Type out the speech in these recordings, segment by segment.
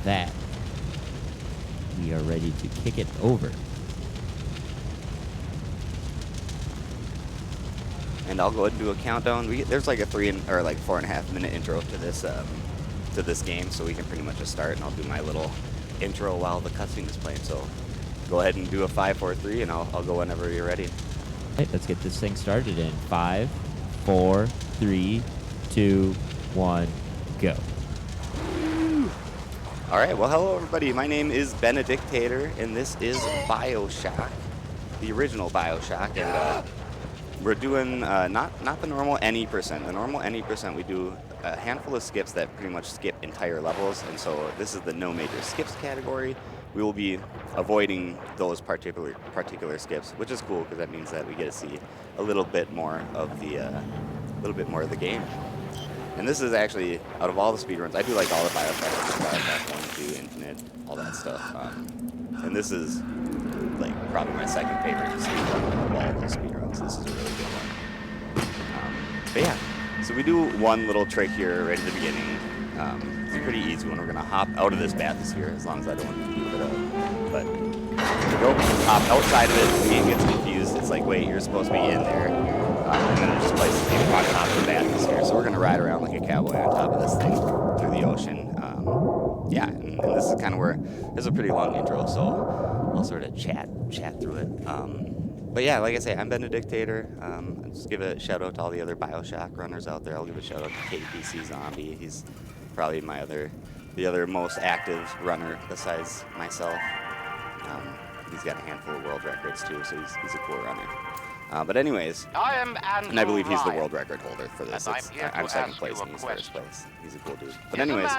that, we are ready to kick it over. And I'll go ahead and do a countdown. There's like a 4.5 minute intro to this game, so we can pretty much just start, and I'll do my little intro while the cutscene is playing. So go ahead and do a 5, 4, 3, and I'll go whenever you're ready. All right, let's get this thing started in 5, 4, 3, 2, 1, go. All right, well, hello everybody. My name is benedictatorr, and this is Bioshock, the original Bioshock, and we're doing not the normal any percent. The normal any percent, we do a handful of skips that pretty much skip entire levels, and so this is the no major skips category. We will be avoiding those particular skips, which is cool because that means that we get to see a little bit more of the game. And this is actually, out of all the speedruns, I do like all the Bioshock 1, 2, Infinite, all that stuff. And this is like probably my second favorite speedrun of all the speedruns. This is a really good one. But yeah, so we do one little trick here right at the beginning. It's a pretty easy one. We're gonna hop out of this bathysphere, as long as I don't want to move it out. But go hop outside of it, the game gets confused. It's like, wait, you're supposed to be in there. And then it just places you on top of the bathysphere. So we're gonna ride around like a cowboy on top of this thing through the ocean. Yeah, and this is kind of where there's a pretty long intro, so I'll sort of chat through it. But yeah, like I say, I'm benedictatorr. I'll just give a shout out to all the other Bioshock runners out there. I'll give a shout out to KPC Zombie. He's probably the other most active runner besides myself. He's got a handful of world records too, so he's a cool runner. But anyways, and I believe he's the world record holder for this. I'm second place and he's first place. He's a cool dude. But anyways,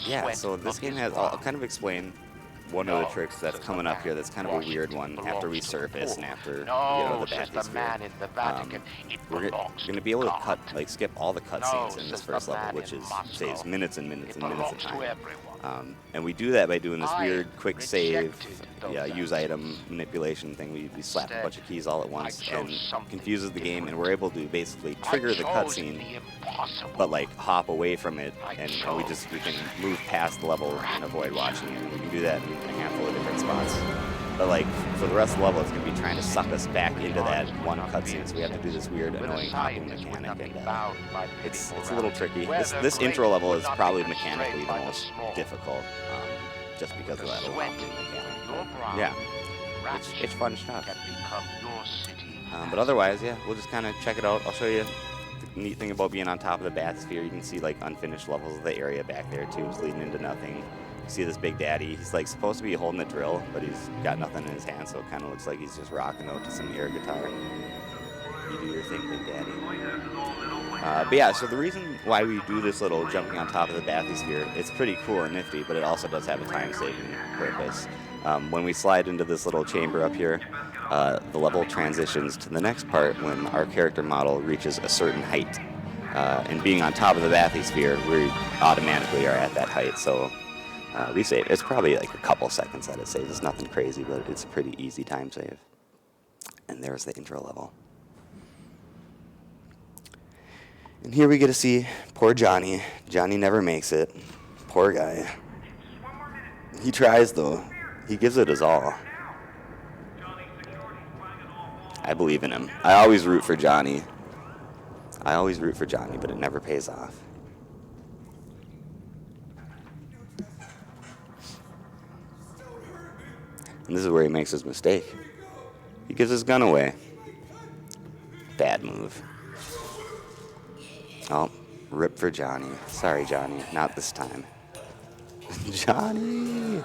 yeah, so this game has, I'll kind of explain one of the tricks that's coming up here that's kind of a weird one after we surface and after the bathysphere. We're going to be able to skip all the cutscenes in this first level, which saves minutes and minutes and minutes of time. And we do that by doing this weird quick save, use item manipulation thing. We slap a bunch of keys all at once and confuses the game, and we're able to basically trigger the cutscene, but like hop away from it, and we can move past the level and avoid watching it. We can do that in a handful of different spots. But like for the rest of the level, it's going to be trying to suck us back into that one cutscene, so we have to do this weird, annoying hopping mechanic, and it's a little tricky. This intro level is probably mechanically the most difficult, just because of that hopping mechanic. Yeah, it's fun stuff. But otherwise, yeah, we'll just kind of check it out. I'll show you the neat thing about being on top of the bathysphere. You can see like unfinished levels of the area back there too. It's leading into nothing. See this big daddy, he's like supposed to be holding the drill, but he's got nothing in his hand, so it kind of looks like he's just rocking out to some air guitar. You do your thing, big daddy. But yeah, so the reason why we do this little jumping on top of the bathysphere, it's pretty cool and nifty, but it also does have a time-saving purpose. When we slide into this little chamber up here, the level transitions to the next part when our character model reaches a certain height. And being on top of the bathysphere, we automatically are at that height, so we save. It's probably like a couple seconds that it saves. It's nothing crazy, but it's a pretty easy time save. And there's the intro level. And here we get to see poor Johnny. Johnny never makes it. Poor guy. He tries though. He gives it his all. I believe in him. I always root for Johnny. But it never pays off. And this is where he makes his mistake. He gives his gun away. Bad move. Oh, rip for Johnny. Sorry, Johnny. Not this time. Johnny!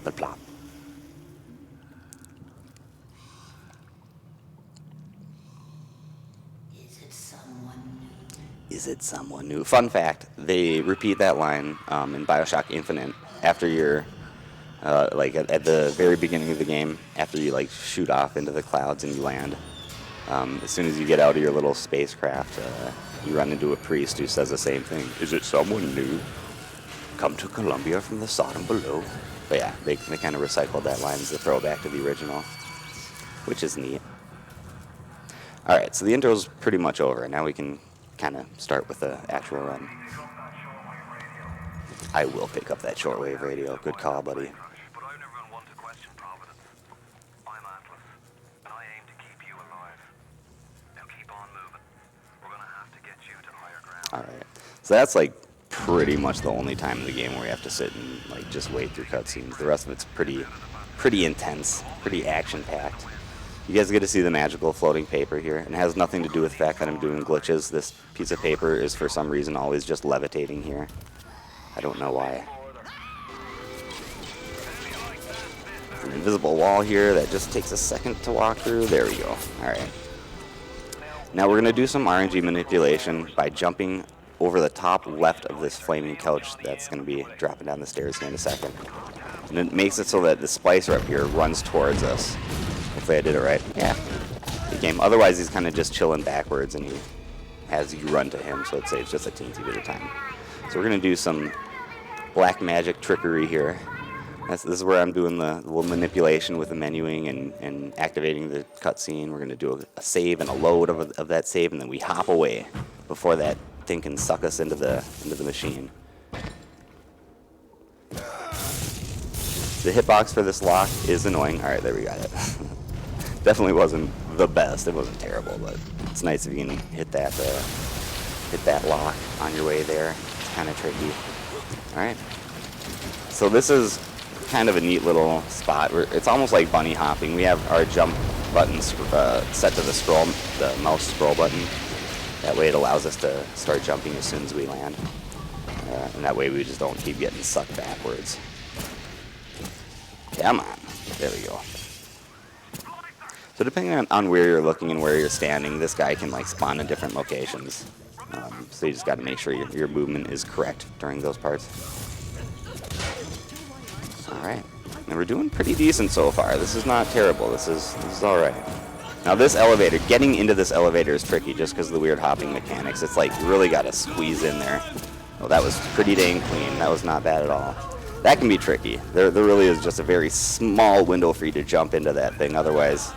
But plop. Is it someone new? Fun fact, they repeat that line in Bioshock Infinite after you're, at the very beginning of the game, after you, like, shoot off into the clouds and you land. As soon as you get out of your little spacecraft, you run into a priest who says the same thing. Is it someone new? Come to Columbia from the Sodom below. But yeah, they kind of recycled that line as a throwback to the original, which is neat. Alright, so the intro's pretty much over. Now we can kind of start with the actual run. I will pick up that shortwave radio. Good call, buddy. Alright, so that's like pretty much the only time in the game where we have to sit and like just wait through cutscenes. The rest of it's pretty intense, pretty action-packed. You guys get to see the magical floating paper here, and it has nothing to do with the fact that I'm doing glitches. This piece of paper is for some reason always just levitating here. I don't know why. There's an invisible wall here that just takes a second to walk through. There we go. Alright. Now we're going to do some RNG manipulation by jumping over the top left of this flaming couch that's going to be dropping down the stairs here in a second. And it makes it so that the splicer up here runs towards us. Hopefully I did it right. Yeah. Good game. Otherwise he's kind of just chilling backwards and he has you run to him, so it saves just a teensy bit of time. So we're going to do some black magic trickery here. This is where I'm doing the little manipulation with the menuing and activating the cutscene. We're going to do a save and a load of that save, and then we hop away before that thing can suck us into the machine. The hitbox for this lock is annoying. All right, there we got it. Definitely wasn't the best. It wasn't terrible, but it's nice if you can hit that lock on your way there. It's kind of tricky. All right. So this is kind of a neat little spot. It's almost like bunny hopping. We have our jump button set to the mouse scroll button. That way it allows us to start jumping as soon as we land. And that way we just don't keep getting sucked backwards. Come on. There we go. So depending on where you're looking and where you're standing, this guy can like spawn in different locations. So you just got to make sure your movement is correct during those parts. Alright, and we're doing pretty decent so far. This is not terrible. This is alright. Now this elevator, getting into this elevator is tricky just because of the weird hopping mechanics. It's like you really got to squeeze in there. Oh, that was pretty dang clean. That was not bad at all. That can be tricky. There really is just a very small window for you to jump into that thing. Otherwise,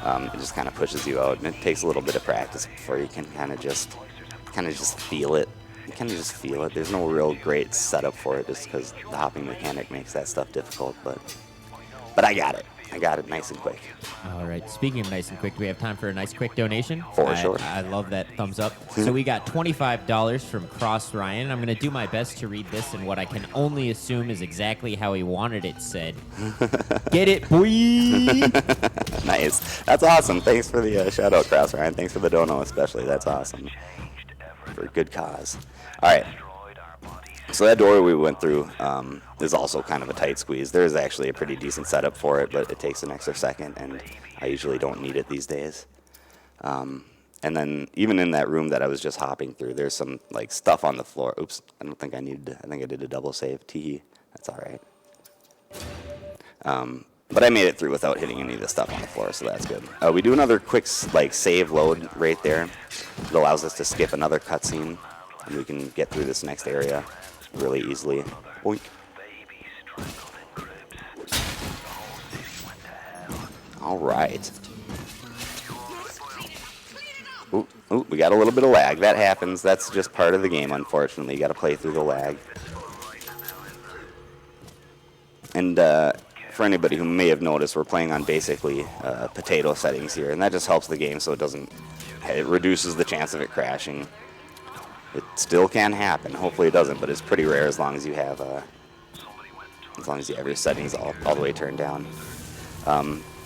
it just kind of pushes you out, and it takes a little bit of practice before you can kind of just feel it. You kind of just feel it. There's no real great setup for it just because the hopping mechanic makes that stuff difficult, but I got it. I got it nice and quick. All right. Speaking of nice and quick, do we have time for a nice quick donation? For sure. I love that thumbs up. So we got $25 from Cross Ryan. I'm going to do my best to read this in what I can only assume is exactly how he wanted it said. Get it, boy! Nice. That's awesome. Thanks for the shout out, Cross Ryan. Thanks for the dono especially. That's awesome. For a good cause. All right. So that door we went through is also kind of a tight squeeze. There is actually a pretty decent setup for it, but it takes an extra second, and I usually don't need it these days. And then even in that room that I was just hopping through, there's some like stuff on the floor. Oops, I don't think I needed to. I think I did a double save. Tee. That's all right. But I made it through without hitting any of the stuff on the floor, so that's good. We do another quick like save load right there. It allows us to skip another cutscene, and we can get through this next area really easily. Oink. All right. Ooh, we got a little bit of lag. That happens. That's just part of the game, unfortunately. You got to play through the lag. And for anybody who may have noticed, we're playing on basically potato settings here, and that just helps the game so it reduces the chance of it crashing. It still can happen. Hopefully it doesn't, but it's pretty rare as long as you have your settings all the way turned down.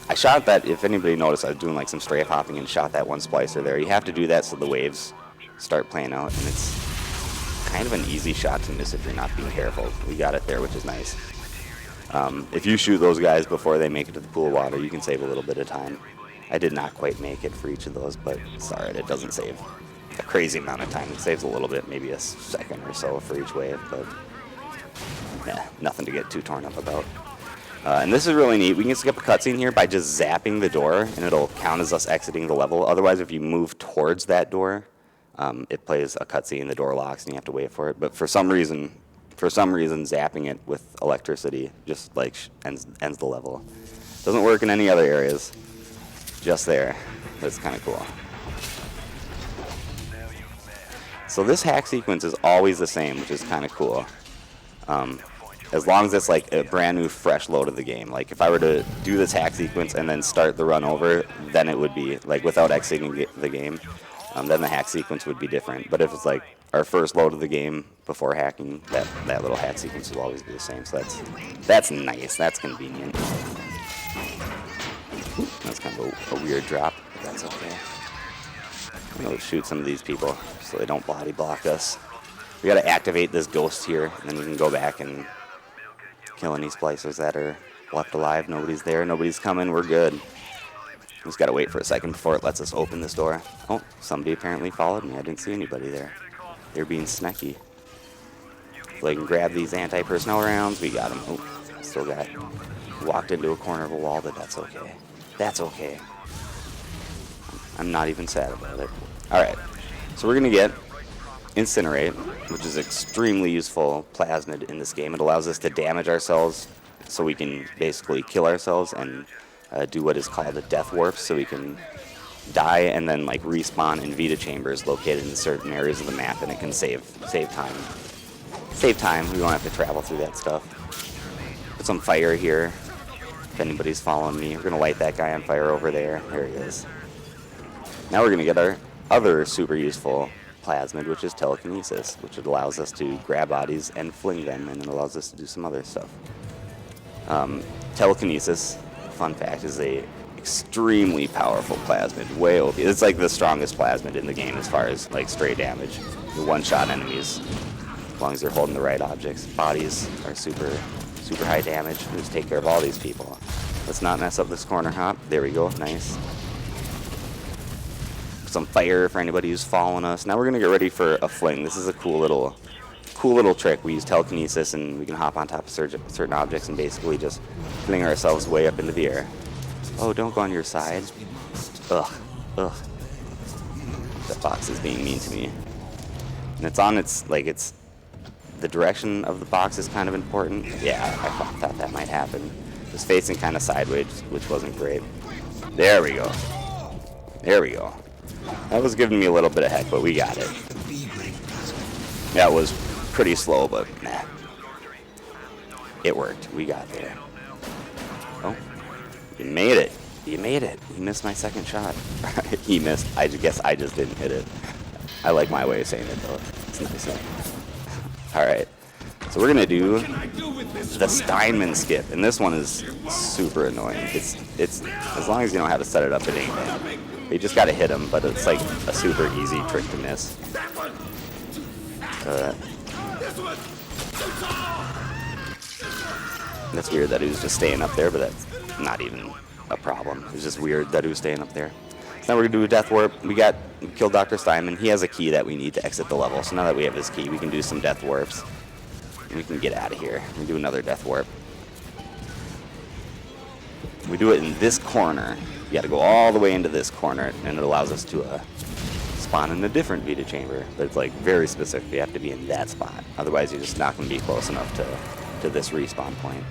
I shot that. If anybody noticed, I was doing like some strafe hopping and shot that one splicer there. You have to do that so the waves start playing out, and it's kind of an easy shot to miss if you're not being careful. We got it there, which is nice. If you shoot those guys before they make it to the pool of water, you can save a little bit of time. I did not quite make it for each of those, but sorry, it doesn't save a crazy amount of time. It saves a little bit, maybe a second or so for each wave, but yeah, nothing to get too torn up about. And this is really neat. We can skip a cutscene here by just zapping the door, and it'll count as us exiting the level. Otherwise, if you move towards that door, it plays a cutscene, the door locks, and you have to wait for it. But for some reason, zapping it with electricity just like ends the level. Doesn't work in any other areas. Just there. That's kind of cool. So this hack sequence is always the same, which is kind of cool. As long as it's like a brand new, fresh load of the game. Like if I were to do this hack sequence and then start the run over, then it would be like without exiting the game. Then the hack sequence would be different. But if it's like our first load of the game before hacking, that little hack sequence will always be the same. So that's nice. That's convenient. That's kind of a weird drop, but that's okay. I'm gonna shoot some of these people so they don't body block us. We gotta activate this ghost here, and then we can go back and kill any splicers that are left alive. Nobody's there. Nobody's coming. We're good. Just gotta wait for a second before it lets us open this door. Oh, somebody apparently followed me. I didn't see anybody there. They're being snacky. If I can grab these anti-personnel rounds, we got them. Oh, still got walked into a corner of a wall, but that's okay. That's okay. I'm not even sad about it. Alright, so we're gonna get Incinerate, which is extremely useful plasmid in this game. It allows us to damage ourselves so we can basically kill ourselves and do what is called a death warp, so we can die and then like respawn in Vita chambers located in certain areas of the map, and it can save time. Save time. We don't have to travel through that stuff. Put some fire here. If anybody's following me, we're gonna light that guy on fire over there. There he is. Now we're gonna get our other super useful plasmid, which is telekinesis, which allows us to grab bodies and fling them, and it allows us to do some other stuff. Telekinesis, fun fact, is a extremely powerful plasmid, way OP. It's like the strongest plasmid in the game as far as like straight damage. You one-shot enemies as long as they're holding the right objects. Bodies are super high damage. We just take care of all these people. Let's not mess up this corner hop. There we go. Nice. Some fire for anybody who's following us. Now we're gonna get ready for a fling. This is a cool little trick. We use telekinesis and we can hop on top of certain objects and basically just fling ourselves way up into the air. Oh, don't go on your side. Ugh. That box is being mean to me. And it's on the direction of the box is kind of important. Yeah, I thought that might happen. It was facing kind of sideways, which wasn't great. There we go. There we go. That was giving me a little bit of heck, but we got it. That was pretty slow, but nah. It worked. We got there. Oh, you made it. You made it. You missed my second shot. He missed. I guess I just didn't hit it. I like my way of saying it, though. It's nice. Alright. So we're going to do the Steinman skip. And this one is super annoying. It's as long as you know how to set it up, it ain't bad. You just got to hit him, but it's like a super easy trick to miss. That's weird that he was just staying up there, but that's not even a problem. It's just weird that he was staying up there. So now we're going to do a death warp. We killed Dr. Steinman. He has a key that we need to exit the level. So now that we have his key, we can do some death warps. And we can get out of here. We do another death warp. We do it in this corner. You got to go all the way into this corner, and it allows us to spawn in a different Vita chamber. But it's like very specific. You have to be in that spot. Otherwise, you're just not going to be close enough to this respawn point.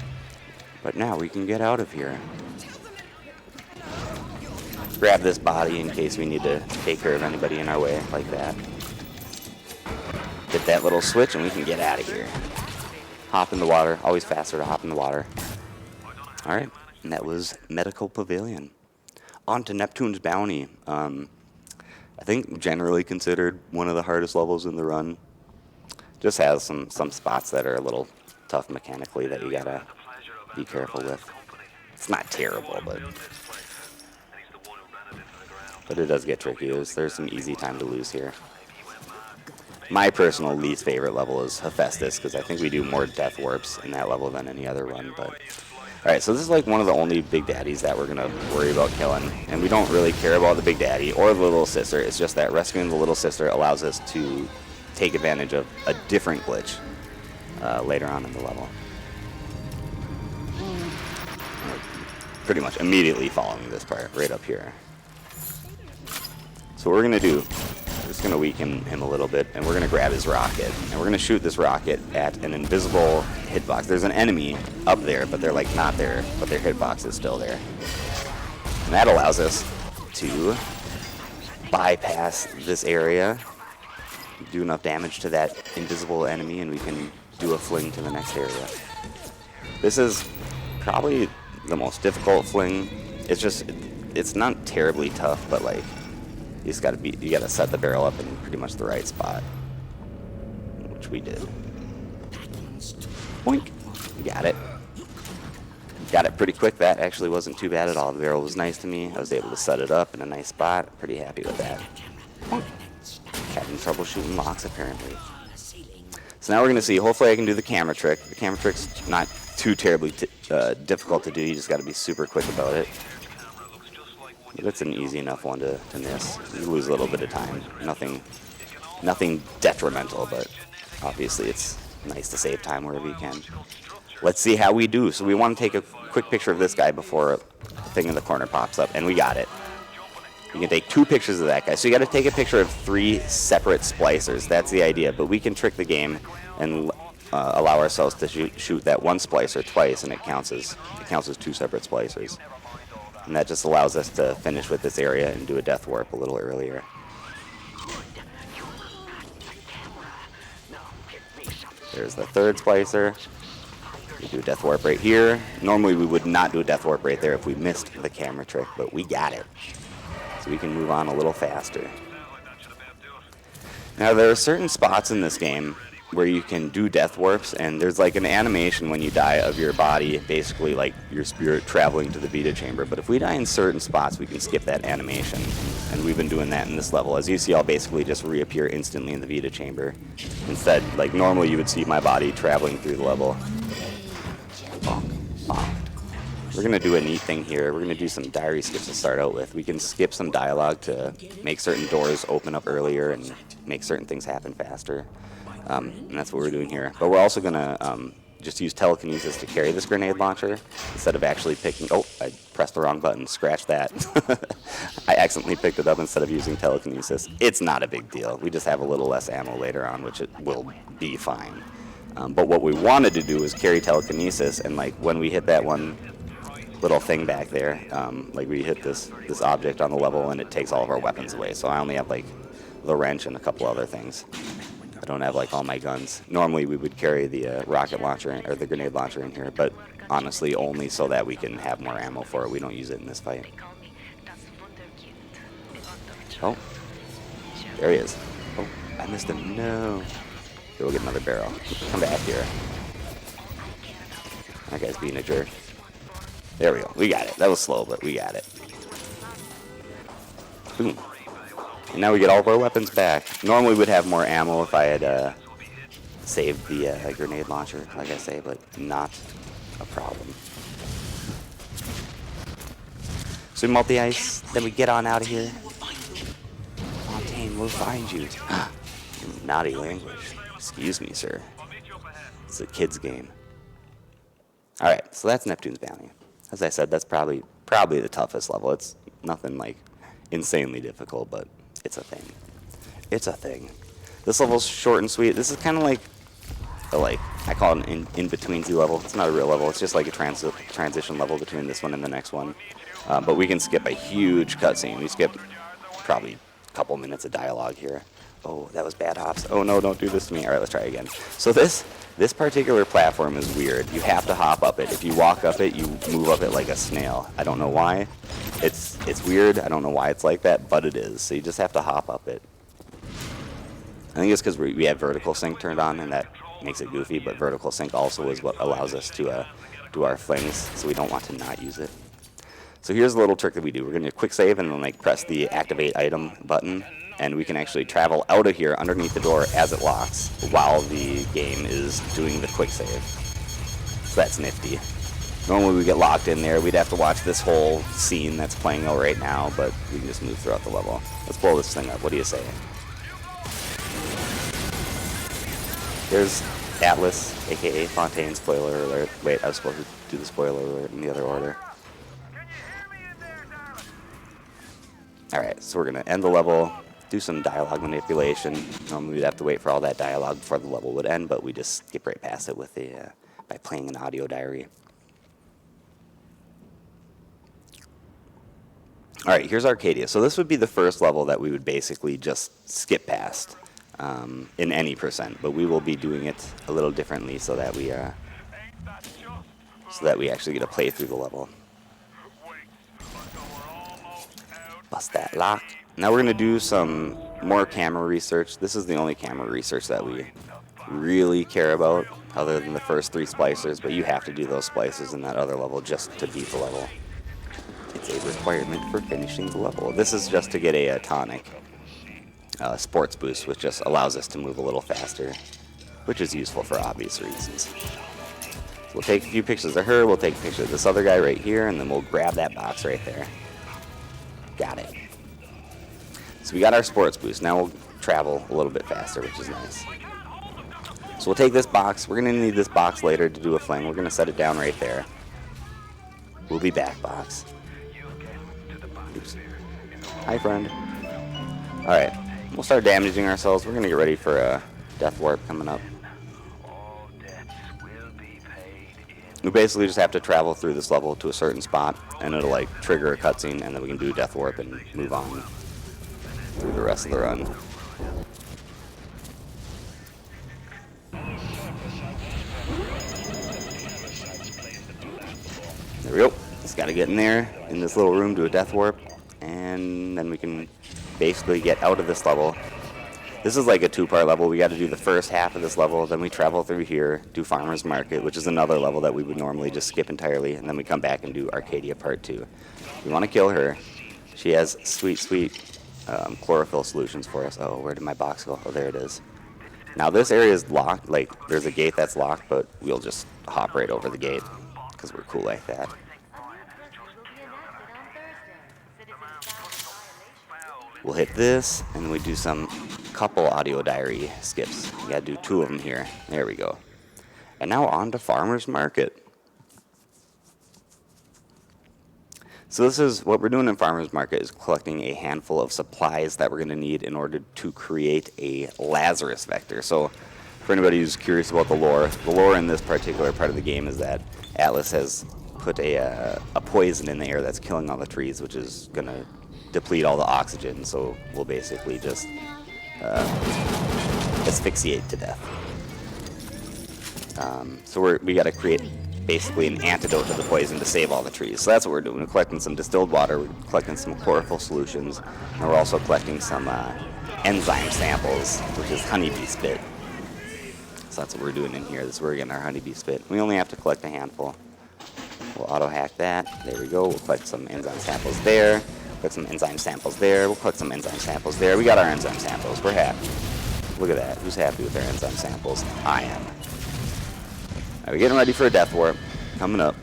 But now we can get out of here. Grab this body in case we need to take care of anybody in our way like that. Hit that little switch, and we can get out of here. Hop in the water. Always faster to hop in the water. All right. And that was Medical Pavilion. On to Neptune's Bounty. I think generally considered one of the hardest levels in the run. Just has some spots that are a little tough mechanically that you gotta be careful with. It's not terrible, but it does get tricky. There's some easy time to lose here. My personal least favorite level is Hephaestus, because I think we do more death warps in that level than any other run, but... Alright, so this is like one of the only big daddies that we're going to worry about killing. And we don't really care about the big daddy or the little sister. It's just that rescuing the little sister allows us to take advantage of a different glitch later on in the level. Pretty much immediately following this part right up here. So what we're going to do, we're just going to weaken him a little bit, and we're going to grab his rocket. And we're going to shoot this rocket at an invisible hitbox. There's an enemy up there, but they're like not there, but their hitbox is still there. And that allows us to bypass this area, do enough damage to that invisible enemy, and we can do a fling to the next area. This is probably the most difficult fling. It's just, it's not terribly tough, but like, you gotta set the barrel up in pretty much the right spot, which we did. Boink. Got it. Got it pretty quick. That actually wasn't too bad at all. The barrel was nice to me. I was able to set it up in a nice spot. Pretty happy with that. Having trouble shooting locks, apparently. So now we're going to see, hopefully I can do the camera trick. The camera trick's not too terribly difficult to do. You just got to be super quick about it. But it's an easy enough one to miss. You lose a little bit of time. Nothing detrimental, but obviously it's nice to save time wherever you can. Let's see how we do. So we want to take a quick picture of this guy before a thing in the corner pops up, and we got it. You can take 2 pictures of that guy. So you got to take a picture of 3 separate splicers. That's the idea. But we can trick the game and allow ourselves to shoot that one splicer twice, and it counts as 2 separate splicers. And that just allows us to finish with this area and do a death warp a little earlier. There's the 3rd splicer. We do a death warp right here. Normally we would not do a death warp right there if we missed the camera trick, but we got it. So we can move on a little faster. Now there are certain spots in this game where you can do death warps, and there's like an animation when you die of your body, basically like your spirit traveling to the beta chamber. But if we die in certain spots, we can skip that animation. And we've been doing that in this level. As you see, I'll basically just reappear instantly in the beta chamber. Instead, like normally you would see my body traveling through the level. We're going to do a neat thing here. We're going to do some diary skips to start out with. We can skip some dialogue to make certain doors open up earlier and make certain things happen faster. And that's what we're doing here. But we're also going to just use telekinesis to carry this grenade launcher instead of actually picking... Oh, I pressed the wrong button. Scratch that. I accidentally picked it up instead of using telekinesis. It's not a big deal. We just have a little less ammo later on, which it will be fine. But what we wanted to do was carry telekinesis, and like when we hit that one little thing back there, like we hit this object on the level and it takes all of our weapons away. So I only have like the wrench and a couple other things. I don't have like all my guns. Normally we would carry the rocket launcher or the grenade launcher in here, but honestly only so that we can have more ammo for it. We don't use it in this fight. Oh, there he is. Oh, I missed him. No. Okay, we'll get another barrel. Come back here. That guy's being a jerk. There we go. We got it. That was slow, but we got it. Boom. And now we get all of our weapons back. Normally we'd have more ammo if I had saved the grenade launcher, like I say, but not a problem. So we multi-ice, then we get on out of here. Fontaine, we'll find you. Naughty language. Excuse me, sir. It's a kid's game. Alright, so that's Neptune's Bounty. As I said, that's probably the toughest level. It's nothing like insanely difficult, but it's a thing. It's a thing. This level's short and sweet. This is kind of like I call it an in-betweensy level. It's not a real level. It's just like a transition level between this one and the next one. But we can skip a huge cutscene. We skip probably a couple minutes of dialogue here. Oh, that was bad hops. Oh no, don't do this to me. All right, let's try again. So this particular platform is weird. You have to hop up it. If you walk up it, you move up it like a snail. I don't know why. It's weird. I don't know why it's like that, but it is. So you just have to hop up it. I think it's because we have vertical sync turned on, and that makes it goofy, but vertical sync also is what allows us to do our flings, so we don't want to not use it. So here's a little trick that we do. We're going to quick save and then like press the activate item button, and we can actually travel out of here underneath the door as it locks while the game is doing the quick save. So that's nifty. Normally we get locked in there. We'd have to watch this whole scene that's playing out right now, but we can just move throughout the level. Let's blow this thing up. What do you say? There's Atlas, aka Fontaine, spoiler alert. Wait, I was supposed to do the spoiler alert in the other order. Alright, so we're going to end the level, do some dialogue manipulation. Normally we'd have to wait for all that dialogue before the level would end, but we just skip right past it with by playing an audio diary. Alright, here's Arcadia. So this would be the first level that we would basically just skip past. in any percent, but we will be doing it a little differently so that we actually get to play through the level. Bust that lock. Now we're gonna do some more camera research. This is the only camera research that we really care about, other than the first 3 splicers, but you have to do those splicers in that other level just to beat the level. It's a requirement for finishing the level. This is just to get a tonic sports boost, which just allows us to move a little faster, which is useful for obvious reasons. So we'll take a few pictures of her, we'll take a picture of this other guy right here, and then we'll grab that box right there. Got it. So we got our sports boost. Now we'll travel a little bit faster, which is nice. So we'll take this box. We're going to need this box later to do a fling. We're going to set it down right there. We'll be back, box. Oops. Hi, friend. Alright, we'll start damaging ourselves. We're going to get ready for a death warp coming up. We basically just have to travel through this level to a certain spot, and it'll like trigger a cutscene, and then we can do death warp and move on through the rest of the run. There we go. Just got to get in there, in this little room, do a death warp, and then we can basically get out of this level. This is like a 2-part level. We got to do the first half of this level, then we travel through here, do Farmer's Market, which is another level that we would normally just skip entirely, and then we come back and do Arcadia Part 2. We want to kill her. She has sweet, sweet chlorophyll solutions for us. Oh, where did my box go? Oh, there it is. Now this area is locked. Like, there's a gate that's locked, but we'll just hop right over the gate, because we're cool like that. We'll hit this, and we do some couple audio diary skips. You gotta do 2 of them here. There we go. And now on to Farmer's Market. So this is what we're doing in Farmer's Market, is collecting a handful of supplies that we're gonna need in order to create a Lazarus vector. So for anybody who's curious about the lore in this particular part of the game is that Atlas has put a poison in the air that's killing all the trees, which is gonna deplete all the oxygen, so we'll basically just asphyxiate to death. So we got to create basically an antidote to the poison to save all the trees. So that's what we're doing. We're collecting some distilled water, we're collecting some chlorophyll solutions, and we're also collecting some enzyme samples, which is honeybee spit. So that's what we're doing in here. This is where we're getting our honeybee spit. We only have to collect a handful. We'll auto-hack that. There we go. We'll collect some enzyme samples there. Collect some enzyme samples there. We'll collect some enzyme samples there. We got our enzyme samples. We're happy. Look at that. Who's happy with their enzyme samples? I am. All right, we're getting ready for a death warp. Coming up.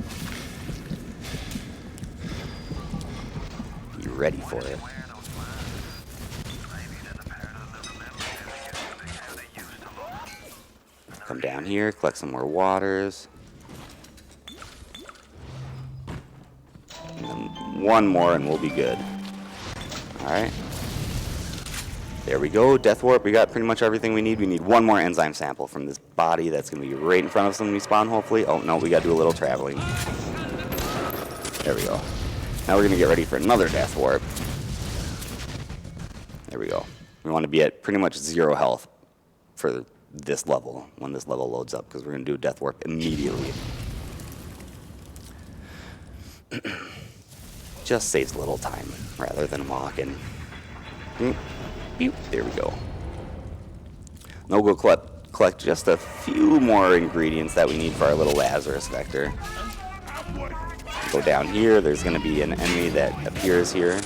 Be ready for it. Come down here, collect some more waters. And then 1 more and we'll be good. Alright. There we go, death warp. We got pretty much everything we need. We need 1 more enzyme sample from this body that's going to be right in front of us when we spawn, hopefully. Oh, no, we got to do a little traveling. There we go. Now we're going to get ready for another death warp. There we go. We want to be at pretty much 0 health for this level, when this level loads up, because we're going to do a death warp immediately. Just saves a little time, rather than walking. There we go. Now we'll go collect just a few more ingredients that we need for our little Lazarus vector. Go down here, there's going to be an enemy that appears here.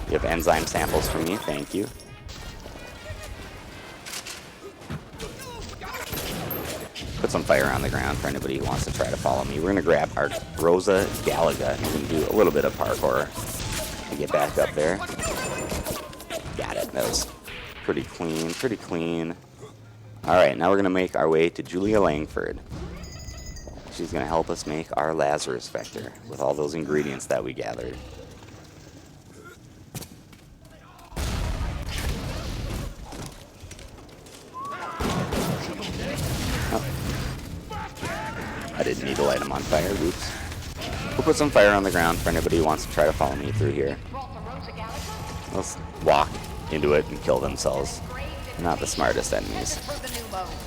You have enzyme samples for me, thank you. Put some fire on the ground for anybody who wants to try to follow me. We're going to grab our Rosa Galaga and we're going to do a little bit of parkour to get back up there. Got it. That was pretty clean, pretty clean. Alright, now we're going to make our way to Julia Langford. She's going to help us make our Lazarus vector with all those ingredients that we gathered. I didn't need to light them on fire, oops. We'll put some fire on the ground for anybody who wants to try to follow me through here. Let's walk into it and kill themselves. Not the smartest enemies.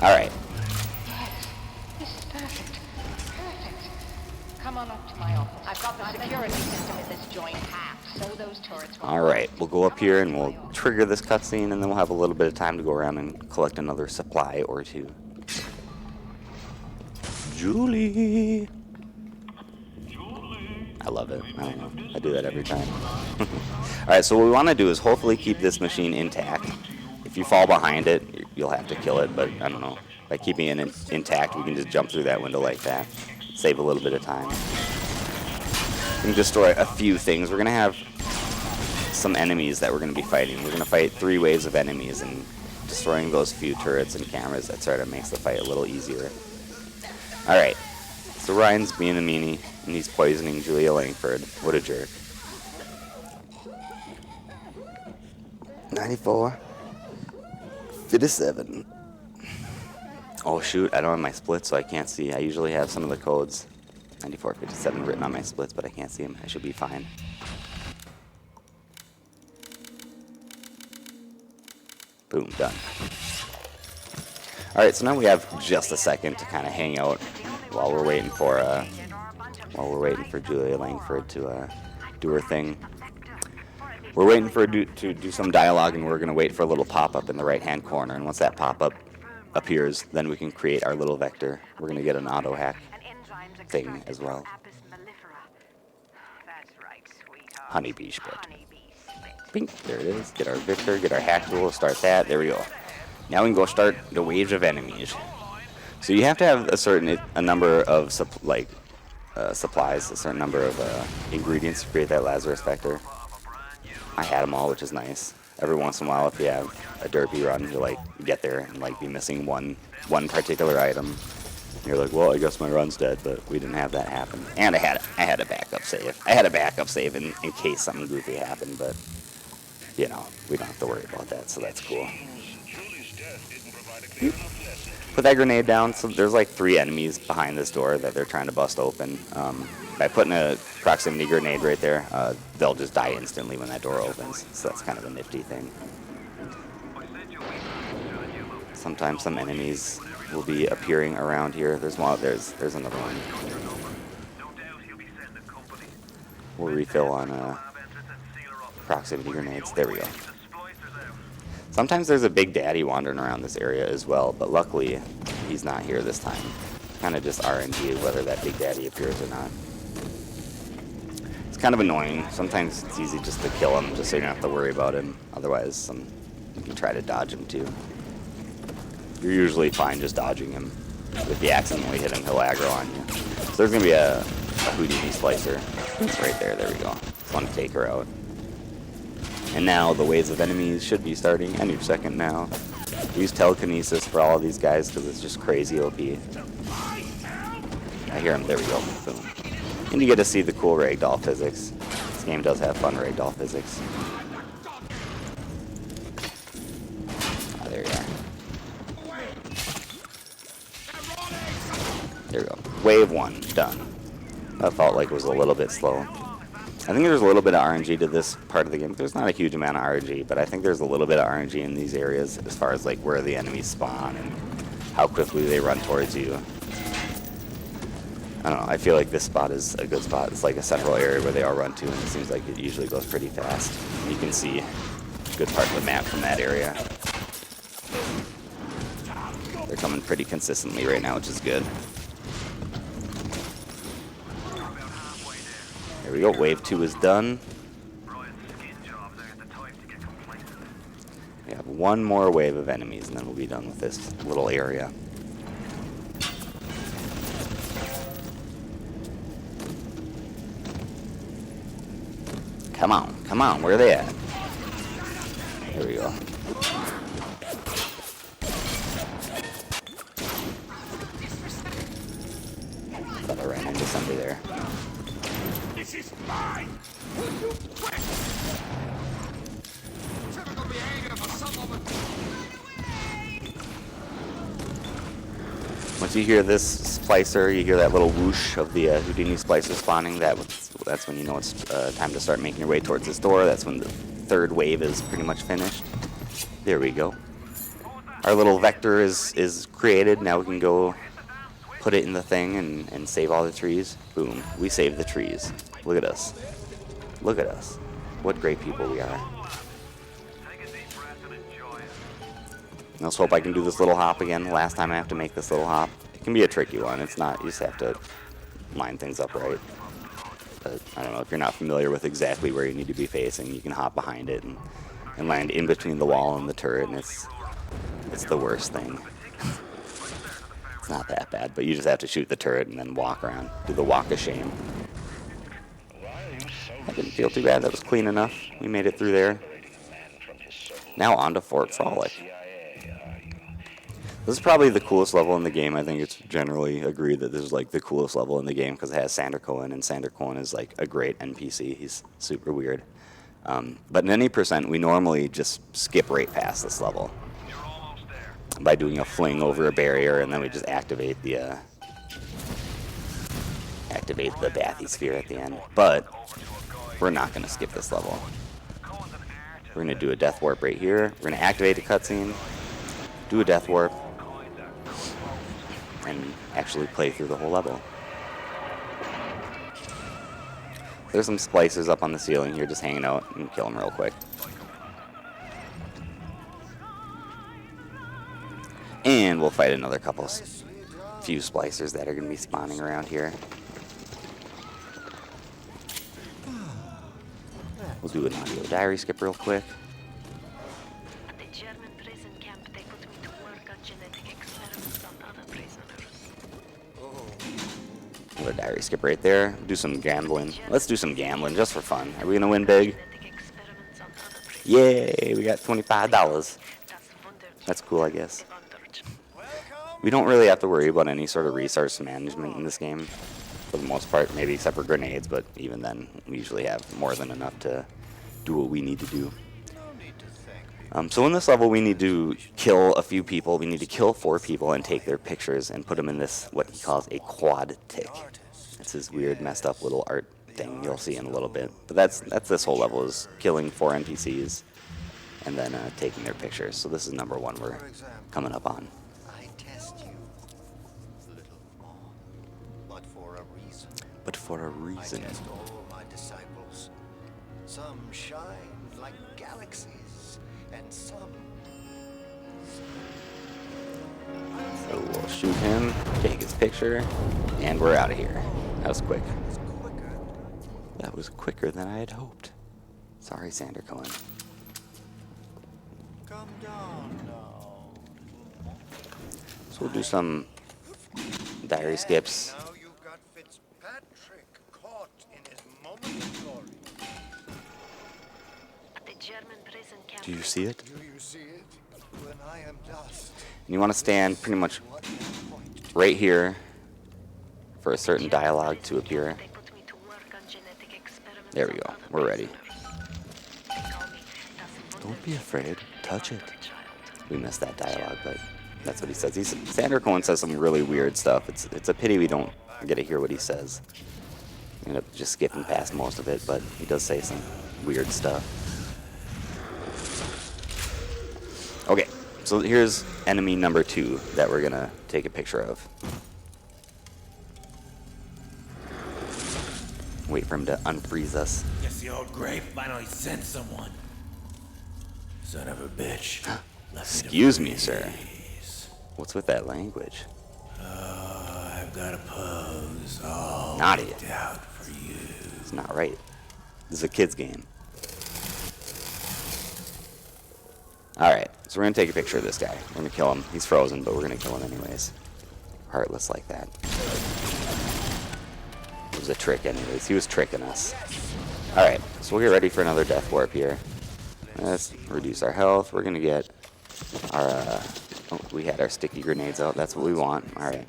Alright. This is perfect. Perfect. Come on up to my office. I've got the security system in this joint hacked, so those turrets will... Alright, we'll go up here and we'll trigger this cutscene, and then we'll have a little bit of time to go around and collect another supply or two. Julie! I love it. I don't know. I do that every time. Alright, so what we want to do is hopefully keep this machine intact. If you fall behind it, you'll have to kill it, but I don't know. By keeping it intact, we can just jump through that window like that. Save a little bit of time. We can destroy a few things. We're going to have some enemies that we're going to be fighting. We're going to fight 3 waves of enemies, and destroying those few turrets and cameras, that sort of makes the fight a little easier. Alright, so Ryan's being a meanie, and he's poisoning Julia Langford. What a jerk. 94. 57. Oh shoot, I don't have my splits, so I can't see. I usually have some of the codes. 94, 57 written on my splits, but I can't see them. I should be fine. Boom, done. Alright, so now we have just a second to kind of hang out while we're waiting for Julia Langford to do her thing. We're waiting for her to do some dialogue, and we're going to wait for a little pop-up in the right-hand corner. And once that pop-up appears, then we can create our little vector. We're going to get an auto-hack thing as well. Honeybee split. Bing, there it is. Get our vector, get our hack tool, start that. There we go. Now we can go start the wave of enemies. So you have to have a number of supplies, a certain number of ingredients to create that Lazarus vector. I had them all, which is nice. Every once in a while, if you have a derpy run, you get there and be missing one particular item. And you're like, well, I guess my run's dead, but we didn't have that happen. And I had a backup save. I had a backup save in case something goofy happened, but you know, we don't have to worry about that, so that's cool. Put that grenade down. So there's 3 enemies behind this door that they're trying to bust open. By putting a proximity grenade right there, they'll just die instantly when that door opens. So that's kind of a nifty thing. Sometimes some enemies will be appearing around here. There's another one. We'll refill on proximity grenades. There we go. Sometimes there's a Big Daddy wandering around this area as well, but luckily he's not here this time. Kind of just RNG whether that Big Daddy appears or not. It's kind of annoying. Sometimes it's easy just to kill him just so you don't have to worry about him. Otherwise, you can try to dodge him too. You're usually fine just dodging him. If you accidentally hit him, he'll aggro on you. So there's going to be a Houdini slicer. Right there, there we go. Just want to take her out. And now the waves of enemies should be starting any second now. Use telekinesis for all of these guys because it's just crazy OP. I hear him. There we go. Boom. And you get to see the cool ragdoll physics. This game does have fun ragdoll physics. Oh, there you are. There we go. Wave 1. Done. That felt like it was a little bit slow. I think there's a little bit of RNG to this part of the game. There's not a huge amount of RNG, but I think there's a little bit of RNG in these areas as far as where the enemies spawn and how quickly they run towards you. I don't know. I feel like this spot is a good spot. It's like a central area where they all run to, and it seems like it usually goes pretty fast. You can see a good part of the map from that area. They're coming pretty consistently right now, which is good. There we go, wave 2 is done. We have one more wave of enemies and then we'll be done with this little area. Come on, where are they at? There we go. Thought I ran into somebody there. This is mine! Will you quit? Typical behavior for some woman. Once you hear this splicer, you hear that little whoosh of the Houdini splicer spawning. That's when you know it's time to start making your way towards this door. That's when the 3rd wave is pretty much finished. There we go. our little vector is created. Now we can go put it in the thing and save all the trees. Boom. We saved the trees. Look at us. Look at us. What great people we are. Let's hope I can do this little hop again. Last time I have to make this little hop. It can be a tricky one. It's not. You just have to line things up right. But I don't know, if you're not familiar with exactly where you need to be facing, you can hop behind it and land in between the wall and the turret, and it's the worst thing. It's not that bad, but you just have to shoot the turret and then walk around. Do the walk of shame. That didn't feel too bad. That was clean enough. We made it through there. Now on to Fort Frolic. This is probably the coolest level in the game. I think it's generally agreed that this is like the coolest level in the game because it has Sander Cohen, and Sander Cohen is like a great NPC. He's super weird. But in any percent, we normally just skip right past this level by doing a fling over a barrier, and then we just activate the bathysphere at the end. But we're not going to skip this level. We're going to do a death warp right here. We're going to activate the cutscene, do a death warp, and actually play through the whole level. There's some splicers up on the ceiling here just hanging out, and kill them real quick. And we'll fight another few splicers that are going to be spawning around here. We'll do an audio diary skip real quick. At the German prison camp, they put me to work on genetic experiments on other prisoners. Another diary skip right there. Do some gambling. Let's do some gambling just for fun. Are we going to win big? Yay, we got $25. That's cool, I guess. We don't really have to worry about any sort of resource management in this game, for the most part, maybe except for grenades, but even then, we usually have more than enough to do what we need to do. So in this level, we need to kill a few people. We need to kill 4 people and take their pictures and put them in this, what he calls a quad tick. It's his weird, messed up little art thing you'll see in a little bit. But that's this whole level, is killing 4 NPCs and then taking their pictures. So this is number 1 we're coming up on. But for a reason. I test all my disciples. Some shine like galaxies, and some. So we'll shoot him, take his picture, and we're out of here. That was quick. That was quicker than I had hoped. Sorry, Sander Cohen. Come down now. So we'll do some diary skips. Now you've got Fitzpatrick caught in his moment of glory. At the German prison camp. Do you see it? Do you see it? When I am dust. And you want to stand pretty much right here for a certain dialogue to appear. They put me to work on genetic experiments. There we go. on other We're ready. prisoners. They call me das Don't be afraid. Touch it. Wunderchild. We missed that dialogue, but that's what he says. Sander Cohen says some really weird stuff. It's a pity we don't get to hear what he says. We end up just skipping past most of it, but he does say some weird stuff. Okay, so here's enemy number 2 that we're gonna take a picture of. Wait for him to unfreeze us. Guess the old grave finally sent someone. Son of a bitch. Excuse me, sir. What's with that language? I've got a pose all Naughty. picked out for you. It's not right. This is a kid's game. Alright, so we're gonna take a picture of this guy. We're gonna kill him. He's frozen, but we're gonna kill him anyways. Heartless like that. It was a trick anyways. He was tricking us. Alright, so we'll get ready for another death warp here. Let's reduce our health. We're gonna get our, we had our sticky grenades out. That's what we want. Alright.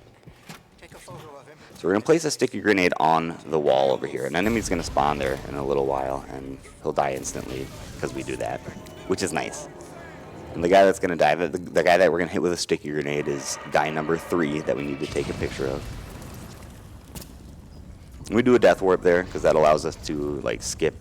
So we're gonna place a sticky grenade on the wall over here. An enemy's gonna spawn there in a little while, and he'll die instantly because we do that, which is nice. And the guy that's going to die, the guy that we're going to hit with a sticky grenade is guy number 3 that we need to take a picture of. And we do a death warp there because that allows us to like skip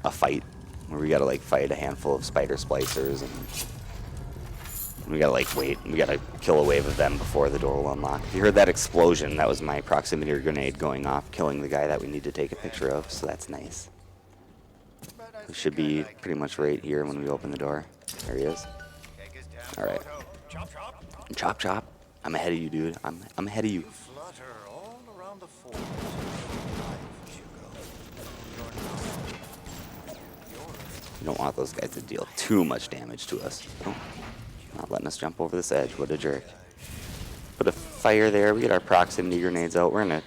a fight where we got to like fight a handful of spider splicers and We gotta like wait. We gotta kill a wave of them before the door will unlock. If you heard that explosion, that was my proximity grenade going off, killing the guy that we need to take a picture of. So that's nice. We should be pretty much right here when we open the door. There he is. All right. Chop chop. I'm ahead of you, dude. I'm ahead of you. Flutter all around the fort. We don't want those guys to deal too much damage to us. Oh, not letting us jump over this edge. What a jerk. Put a fire there. We get our proximity grenades out. We're going to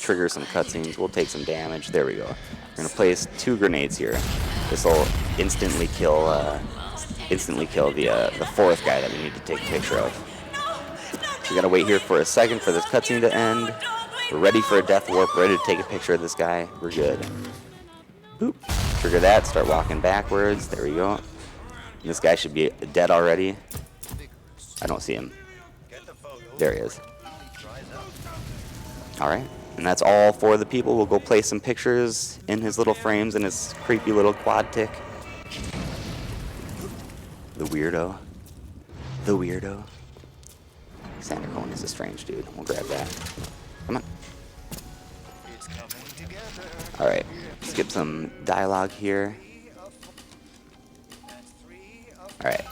trigger some cutscenes. We'll take some damage. There we go. We're going to place 2 grenades here. This will instantly kill the 4th guy that we need to take a picture of. So we got to wait here for a second for this cutscene to end. We're ready for a death warp. Ready to take a picture of this guy. We're good. Boop. Trigger that. Start walking backwards. There we go. This guy should be dead already. I don't see him. There he is. Alright. And that's all for the people. We'll go place some pictures in his little frames in his creepy little quad tick. The weirdo. The weirdo. Sander Cohen is a strange dude. We'll grab that. Come on. Alright. Skip some dialogue here. Alright.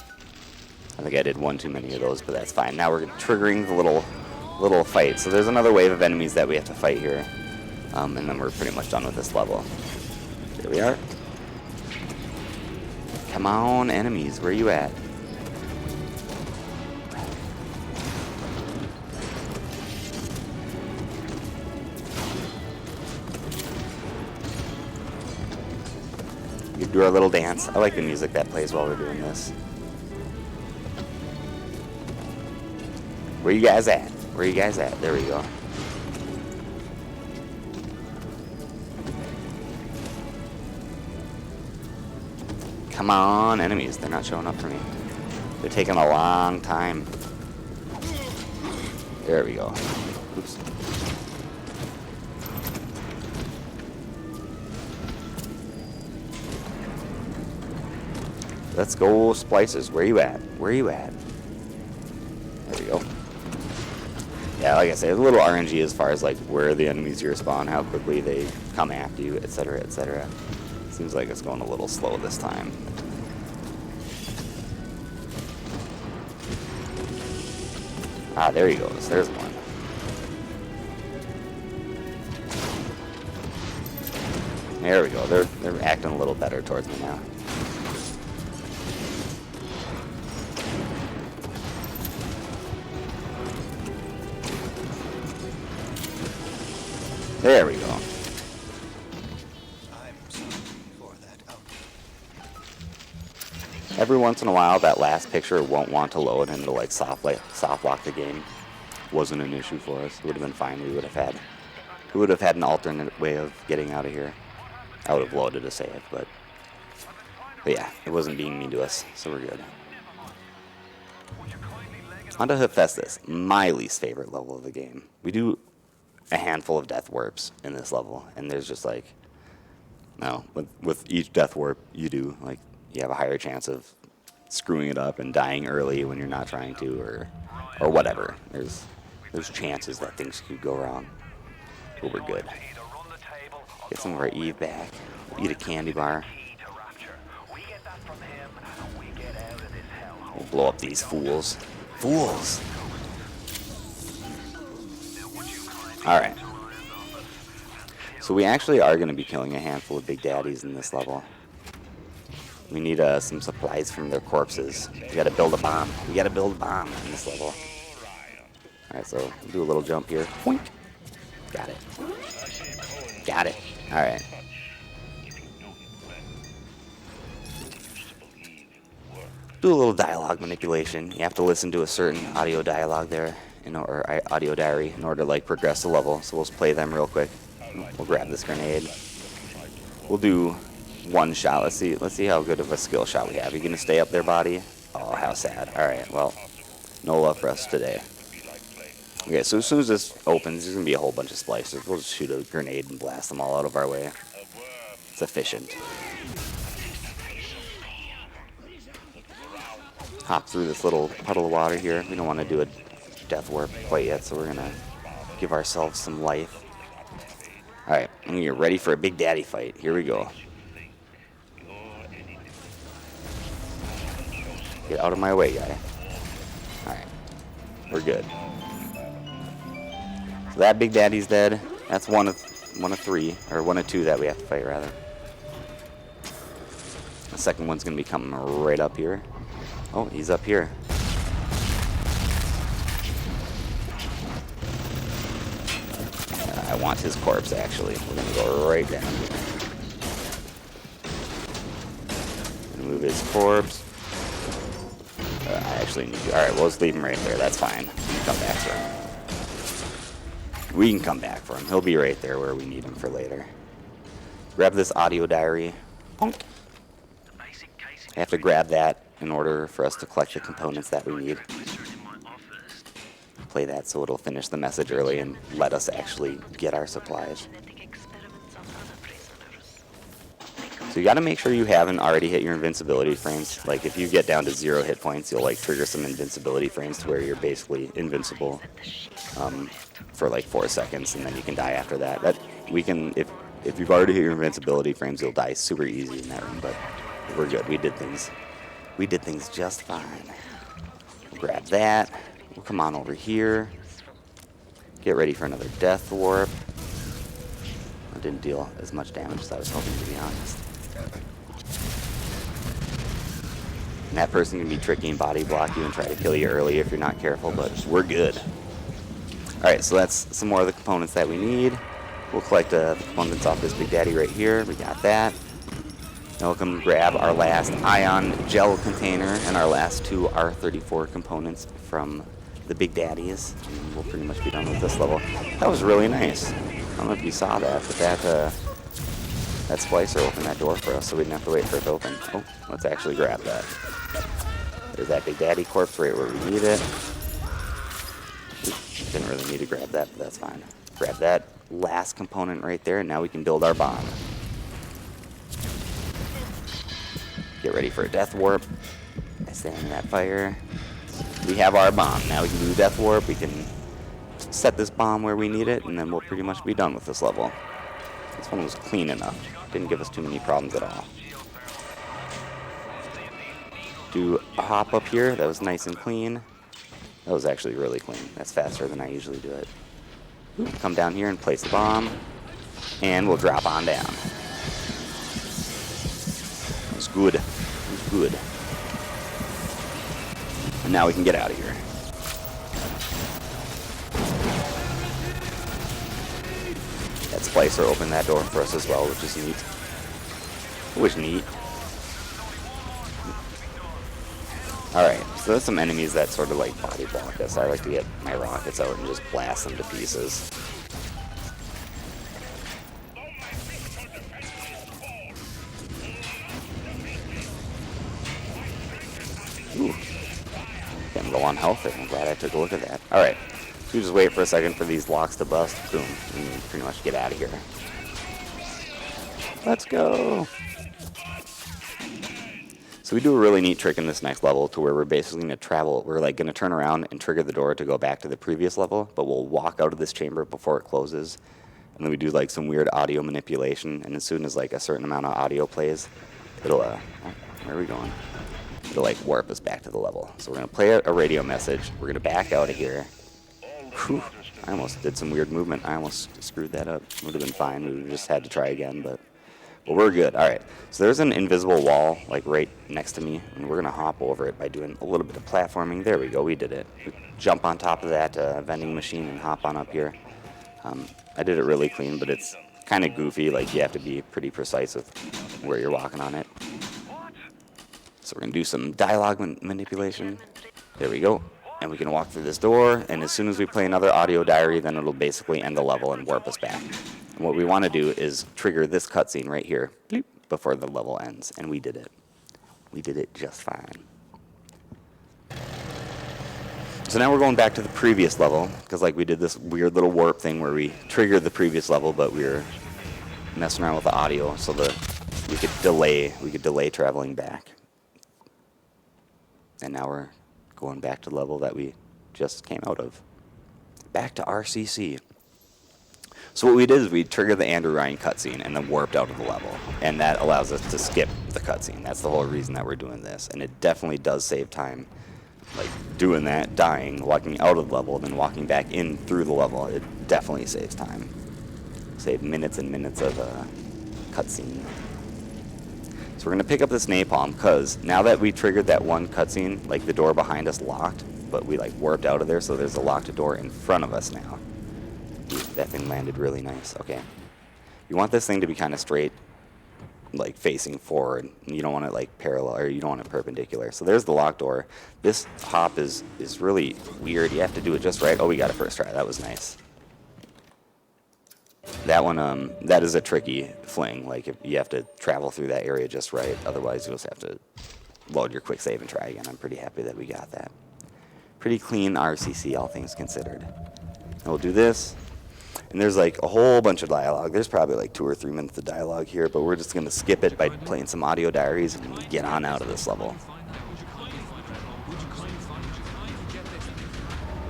I think I did one too many of those, but that's fine. Now we're triggering the little fight. So there's another wave of enemies that we have to fight here. And then we're pretty much done with this level. Here we are. Come on, enemies. Where you at? We do our little dance. I like the music that plays while we're doing this. Where you guys at? Where you guys at? There we go. Come on, enemies. They're not showing up for me. They're taking a long time. There we go. Oops. Let's go, splicers. Where you at? Where you at? There we go. Yeah, like I said, a little RNG as far as like where the enemies respawn, how quickly they come after you, etc., etc. Seems like it's going a little slow this time. Ah, there he goes. There's one. There we go. They're acting a little better towards me now. There we go. Every once in a while, that last picture won't want to load and it'll like soft lock the game. Wasn't an issue for us. It would have been fine. We would have had an alternate way of getting out of here. I would have loaded a save, but yeah, it wasn't being mean to us, so we're good. On to Hephaestus, my least favorite level of the game. We do a handful of death warps in this level, and there's just like, no, with each death warp you do, like, you have a higher chance of screwing it up and dying early when you're not trying to, or whatever. There's chances that things could go wrong, but we're good. Get some of our Eve back. Eat a candy bar. We'll blow up these fools. Fools! Alright. So we actually are going to be killing a handful of big daddies in this level. We need some supplies from their corpses. We gotta build a bomb. We gotta build a bomb in this level. Alright, so we'll do a little jump here. Boink. Got it. Got it. Alright. Do a little dialogue manipulation. You have to listen to a certain audio dialogue there, or audio diary, in order to like progress the level. So we'll just play them real quick. We'll grab this grenade. We'll do one shot. Let's see how good of a skill shot we have. You gonna stay up there, buddy? Oh, how sad. Alright, well, no love for us today. Okay, so as soon as this opens, there's gonna be a whole bunch of splicers. We'll just shoot a grenade and blast them all out of our way. It's efficient. hop through this little puddle of water here. We don't want to do a death warp quite yet, so we're going to give ourselves some life. Alright, I'm going to get ready for a Big Daddy fight. Here we go. Get out of my way, guy. Alright, we're good. So that Big Daddy's dead. That's one of 3, or 1 of 2 that we have to fight, rather. The second one's going to be coming right up here. Oh, he's up here. I want his corpse, actually. We're going to go right down here. Move his corpse. I actually need to... Alright, we'll just leave him right there. That's fine. We can come back for him. We can come back for him. He'll be right there where we need him for later. Grab this audio diary. Bonk. I have to grab that in order for us to collect the components that we need. Play that so it'll finish the message early and let us actually get our supplies. So you got to make sure you haven't already hit your invincibility frames. Like if you get down to 0 hit points, you'll like trigger some invincibility frames to where you're basically invincible for like 4 seconds, and then you can die after that. That we can, if you've already hit your invincibility frames, you'll die super easy in that room. But we're good. We did things just fine. We'll grab that. We'll come on over here. Get ready for another death warp. It didn't deal as much damage as I was hoping, to be honest. And that person can be tricky and body block you and try to kill you early if you're not careful, but we're good. Alright, so that's some more of the components that we need. We'll collect the components off this Big Daddy right here. We got that. Now we'll come grab our last ion gel container and our last 2 R34 components from the Big Daddies. And we'll pretty much be done with this level. That was really nice. I don't know if you saw that, but that splicer opened that door for us, so we didn't have to wait for it to open. Oh, let's actually grab that. There's that Big Daddy corpse right where we need it. Oops, didn't really need to grab that, but that's fine. Grab that last component right there, and now we can build our bomb. Get ready for a death warp. I stand in that fire. We have our bomb. Now we can do death warp. We can set this bomb where we need it, and then we'll pretty much be done with this level. This one was clean enough. Didn't give us too many problems at all. Do a hop up here. That was nice and clean. That was actually really clean. That's faster than I usually do it. Come down here and place the bomb, and we'll drop on down. It's good. It's good. And now we can get out of here. That splicer opened that door for us as well, which is neat. Which neat. Alright, so there's some enemies that sort of like body block us. I like to get my rockets out and just blast them to pieces. Ooh. Getting low on health there. I'm glad I took a look at that. Alright, so we just wait for a second for these locks to bust. Boom. And we pretty much get out of here. Let's go! So we do a really neat trick in this next level to where we're basically going to travel. We're like going to turn around and trigger the door to go back to the previous level, but we'll walk out of this chamber before it closes. And then we do like some weird audio manipulation, and as soon as like a certain amount of audio plays, it'll, where are we going? It'll like warp us back to the level. So we're going to play a radio message. We're going to back out of here. Whew, I almost did some weird movement. I almost screwed that up. Would have been fine. We would have just had to try again, but we're good. Alright, so there's an invisible wall like right next to me, and we're going to hop over it by doing a little bit of platforming. There we go, we did it. We jump on top of that vending machine and hop on up here. I did it really clean, but it's kind of goofy. Like you have to be pretty precise with where you're walking on it. So we're going to do some dialogue manipulation. There we go. And we can walk through this door, and as soon as we play another audio diary, then it'll basically end the level and warp us back. And what we want to do is trigger this cutscene right here, bloop, before the level ends, and we did it. We did it just fine. So now we're going back to the previous level, because like we did this weird little warp thing where we triggered the previous level, but we were messing around with the audio so that we could delay traveling back. And now we're going back to the level that we just came out of. Back to RCC. So what we did is we triggered the Andrew Ryan cutscene and then warped out of the level. And that allows us to skip the cutscene. That's the whole reason that we're doing this. And it definitely does save time. Like, doing that, dying, walking out of the level, then walking back in through the level. It definitely saves time. Save minutes and minutes of cutscene. So we're going to pick up this napalm, because now that we triggered that one cutscene, like, the door behind us locked, but we, like, warped out of there, so there's a locked door in front of us now. That thing landed really nice. Okay. You want this thing to be kind of straight, like facing forward. You don't want it like parallel, or you don't want it perpendicular. So there's the locked door. This hop is really weird. You have to do it just right. Oh, we got it first try. That was nice. That one, that is a tricky fling. Like, if you have to travel through that area just right. Otherwise, you'll just have to load your quick save and try again. I'm pretty happy that we got that. Pretty clean RCC, all things considered. And we'll do this. And there's like a whole bunch of dialogue. There's probably like 2 or 3 minutes of dialogue here, but we're just going to skip it by playing some audio diaries and get on out of this level. Would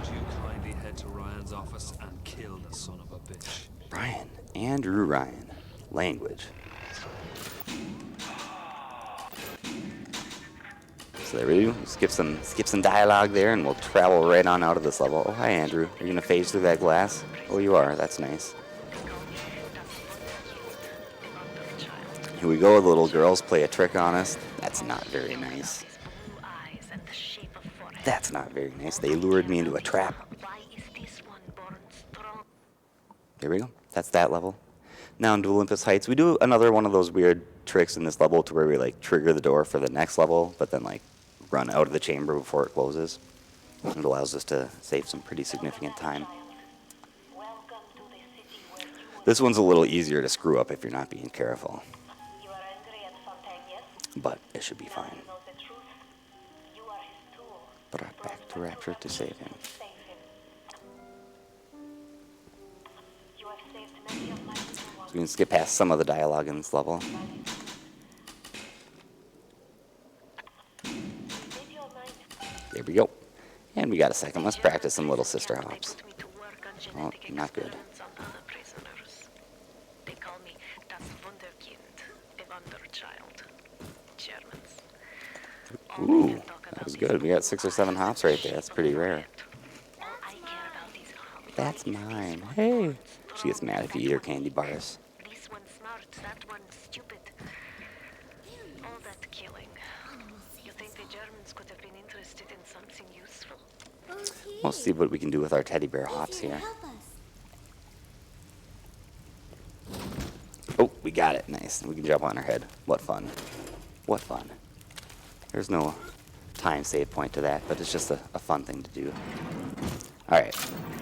you kindly head to Ryan's office and kill the son of a bitch? Ryan. Andrew Ryan. Language. So there we go. Skip some dialogue there, and we'll travel right on out of this level. Oh, hi, Andrew. Are you going to phase through that glass? Oh, you are. That's nice. Here we go. The little girls play a trick on us. That's not very nice. That's not very nice. They lured me into a trap. There we go. That's that level. Now into Olympus Heights, we do another one of those weird tricks in this level to where we like trigger the door for the next level, but then like run out of the chamber before it closes. It allows us to save some pretty significant time. This one's a little easier to screw up if you're not being careful. But it should be fine. Brought back to Rapture to save him. So we can skip past some of the dialogue in this level. There we go. And we got a second. Let's practice some little sister hops. Oh, not good. They call me das Wunderkind, a wonder child. Germans. Ooh, that was good. We got 6 or 7 hops right there. That's pretty rare. That's mine. Hey. She gets mad if you eat her candy bars. This one's smart, that one's stupid. All that killing. You think the Germans could have been interested in something useful? We'll see what we can do with our teddy bear hops here. Oh, we got it. Nice. We can jump on her head. What fun. What fun. There's no time save point to that, but it's just a fun thing to do. Alright,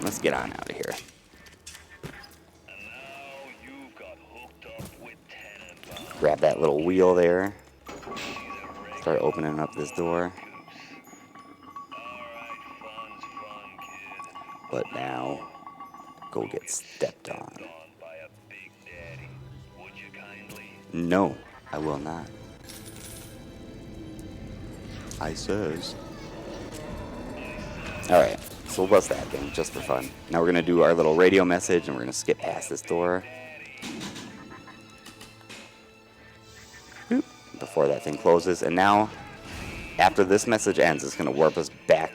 let's get on out of here. Grab that little wheel there. Start opening up this door. But now, go get stepped on. No, I will not. I says. Alright, so we'll bust that thing just for fun. Now we're going to do our little radio message, and we're going to skip past this door. Boop, before that thing closes. And now, after this message ends, it's going to warp us back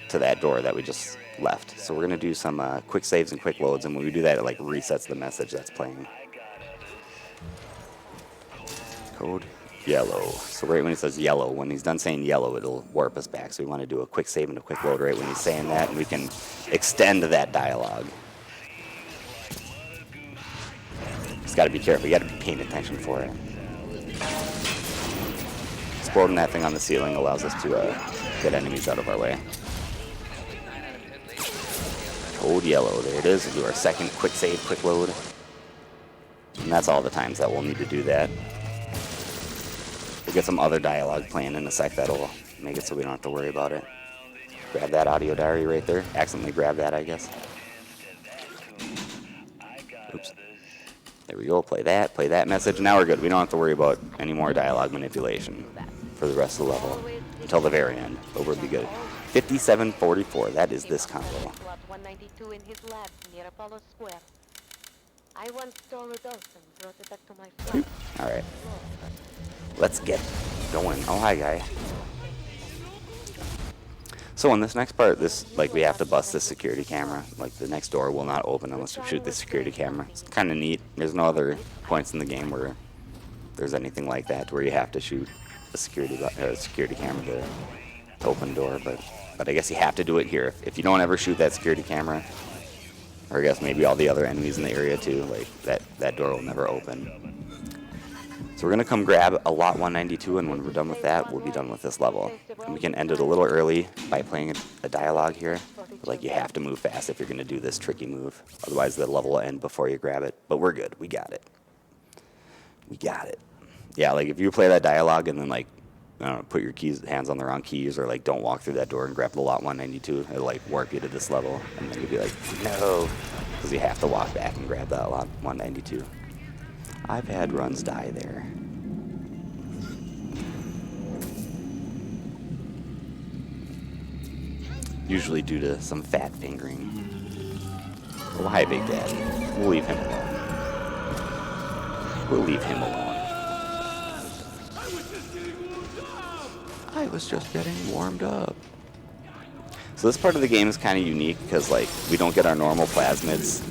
to that door that we just left. So we're going to do some quick saves and quick loads, and when we do that, it like resets the message that's playing. Code yellow. So right when he says yellow, when he's done saying yellow, it'll warp us back. So we want to do a quick save and a quick load right when he's saying that, and we can extend that dialogue. Just got to be careful. You got to be paying attention for it. Exploding that thing on the ceiling allows us to get enemies out of our way. Code yellow. There it is. We'll do our second quick save, quick load. And that's all the times that we'll need to do that. We'll get some other dialogue playing in a sec that'll make it so we don't have to worry about it. Grab that audio diary right there. Accidentally grab that, I guess. Oops. There we go. Play that message. Now we're good. We don't have to worry about any more dialogue manipulation for the rest of the level. until the very end, but we'll be good. 5744, that is this combo. Plot 192 in his lab near Apollo Square. I once stole a dose and brought it back to my flat. Alright. Let's get going. Oh, hi, guy. So in this next part, we have to bust this security camera. Like, the next door will not open unless we shoot the security camera. It's kind of neat. There's no other points in the game where there's anything like that, where you have to shoot a security camera to open the door. But I guess you have to do it here. If you don't ever shoot that security camera, or I guess maybe all the other enemies in the area too, like that door will never open. So we're gonna come grab a lot 192, and when we're done with that, we'll be done with this level. And we can end it a little early by playing a dialogue here. Like, you have to move fast if you're gonna do this tricky move. Otherwise the level will end before you grab it. But we're good, we got it. We got it. Yeah, like if you play that dialogue and then like, I don't know, put your hands on the wrong keys, or like don't walk through that door and grab the lot 192, it'll like warp you to this level, and then you'll be like, no, because you have to walk back and grab that lot 192. I've had runs die there. Usually due to some fat fingering. Oh, hi, Big Daddy. We'll leave him alone. We'll leave him alone. I was just getting warmed up. So this part of the game is kind of unique because, like, we don't get our normal plasmids.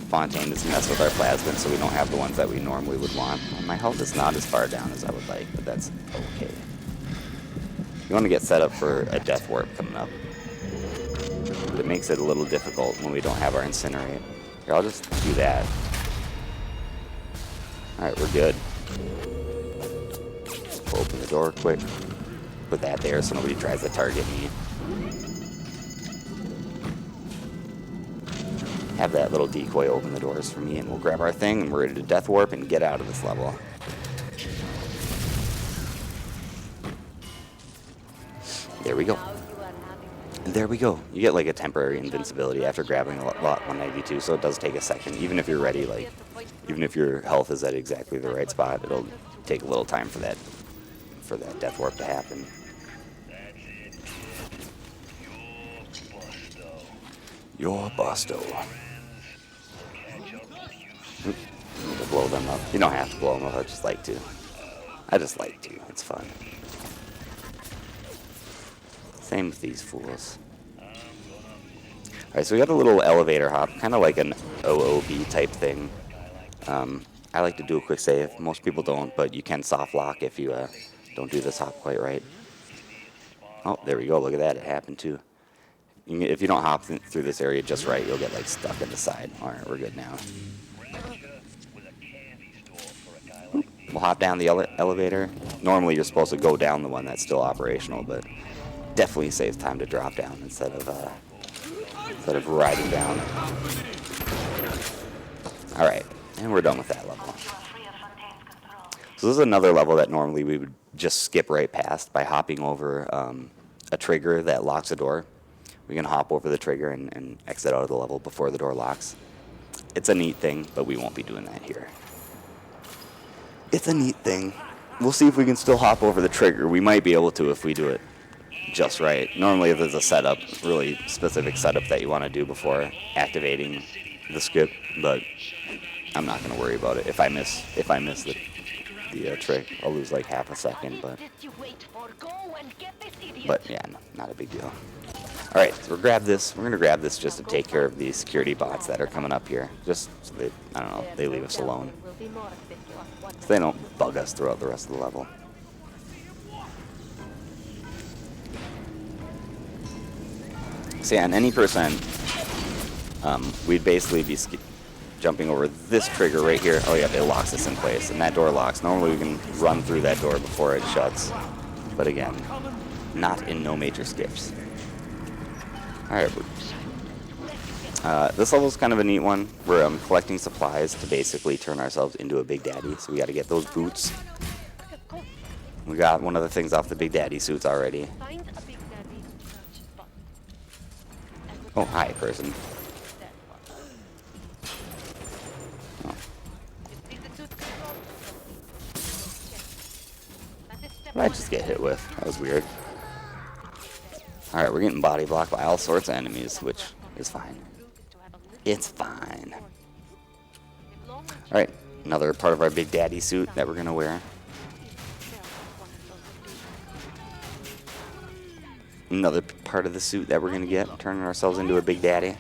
Fontaine doesn't mess with our plasmids, so we don't have the ones that we normally would want. And my health is not as far down as I would like, but that's okay. You want to get set up for a death warp coming up. But it makes it a little difficult when we don't have our incinerate. Here, I'll just do that. Alright, we're good. Open the door quick. Put that there so nobody tries to target me. Have that little decoy open the doors for me, and we'll grab our thing, and we're ready to death warp and get out of this level. There we go. There we go. You get like a temporary invincibility after grabbing a lot 192, so it does take a second. Even if you're ready, like, even if your health is at exactly the right spot, it'll take a little time for that death warp to happen. You're Busto. Need to blow them up. You don't have to blow them up, I just like to. I just like to. It's fun. Same with these fools. Alright, so we got a little elevator hop, kind of like an OOB type thing. I like to do a quick save. Most people don't, but you can soft lock if you don't do this hop quite right. Oh, there we go. Look at that. It happened too. If you don't hop through this area just right, you'll get like stuck in the side. Alright, we're good now. We'll hop down the elevator. Normally you're supposed to go down the one that's still operational, but definitely saves time to drop down instead of riding down. Alright, and we're done with that level. So this is another level that normally we would just skip right past by hopping over a trigger that locks a door. We can hop over the trigger and exit out of the level before the door locks. It's a neat thing, but we won't be doing that here. It's a neat thing. We'll see if we can still hop over the trigger. We might be able to if we do it just right. Normally there's a setup, really specific setup that you want to do before activating the skip, but I'm not going to worry about it. If I miss the trick, I'll lose like half a second, but yeah, no, not a big deal. Alright, so we're going to grab this just to take care of these security bots that are coming up here. Just so they, I don't know, they leave us alone. So they don't bug us throughout the rest of the level. So yeah, on any percent, we'd basically be jumping over this trigger right here. Oh yeah, it locks us in place, and that door locks. Normally we can run through that door before it shuts. But again, not in no major skips. Alright, this level's kind of a neat one. We're collecting supplies to basically turn ourselves into a Big Daddy, so we gotta get those boots. We got one of the things off the Big Daddy suits already. Oh, hi, person. Oh. What did I just get hit with? That was weird. Alright, we're getting body blocked by all sorts of enemies, which is fine. It's fine. Alright, another part of our Big Daddy suit that we're going to wear. Another part of the suit that we're going to get, turning ourselves into a Big Daddy.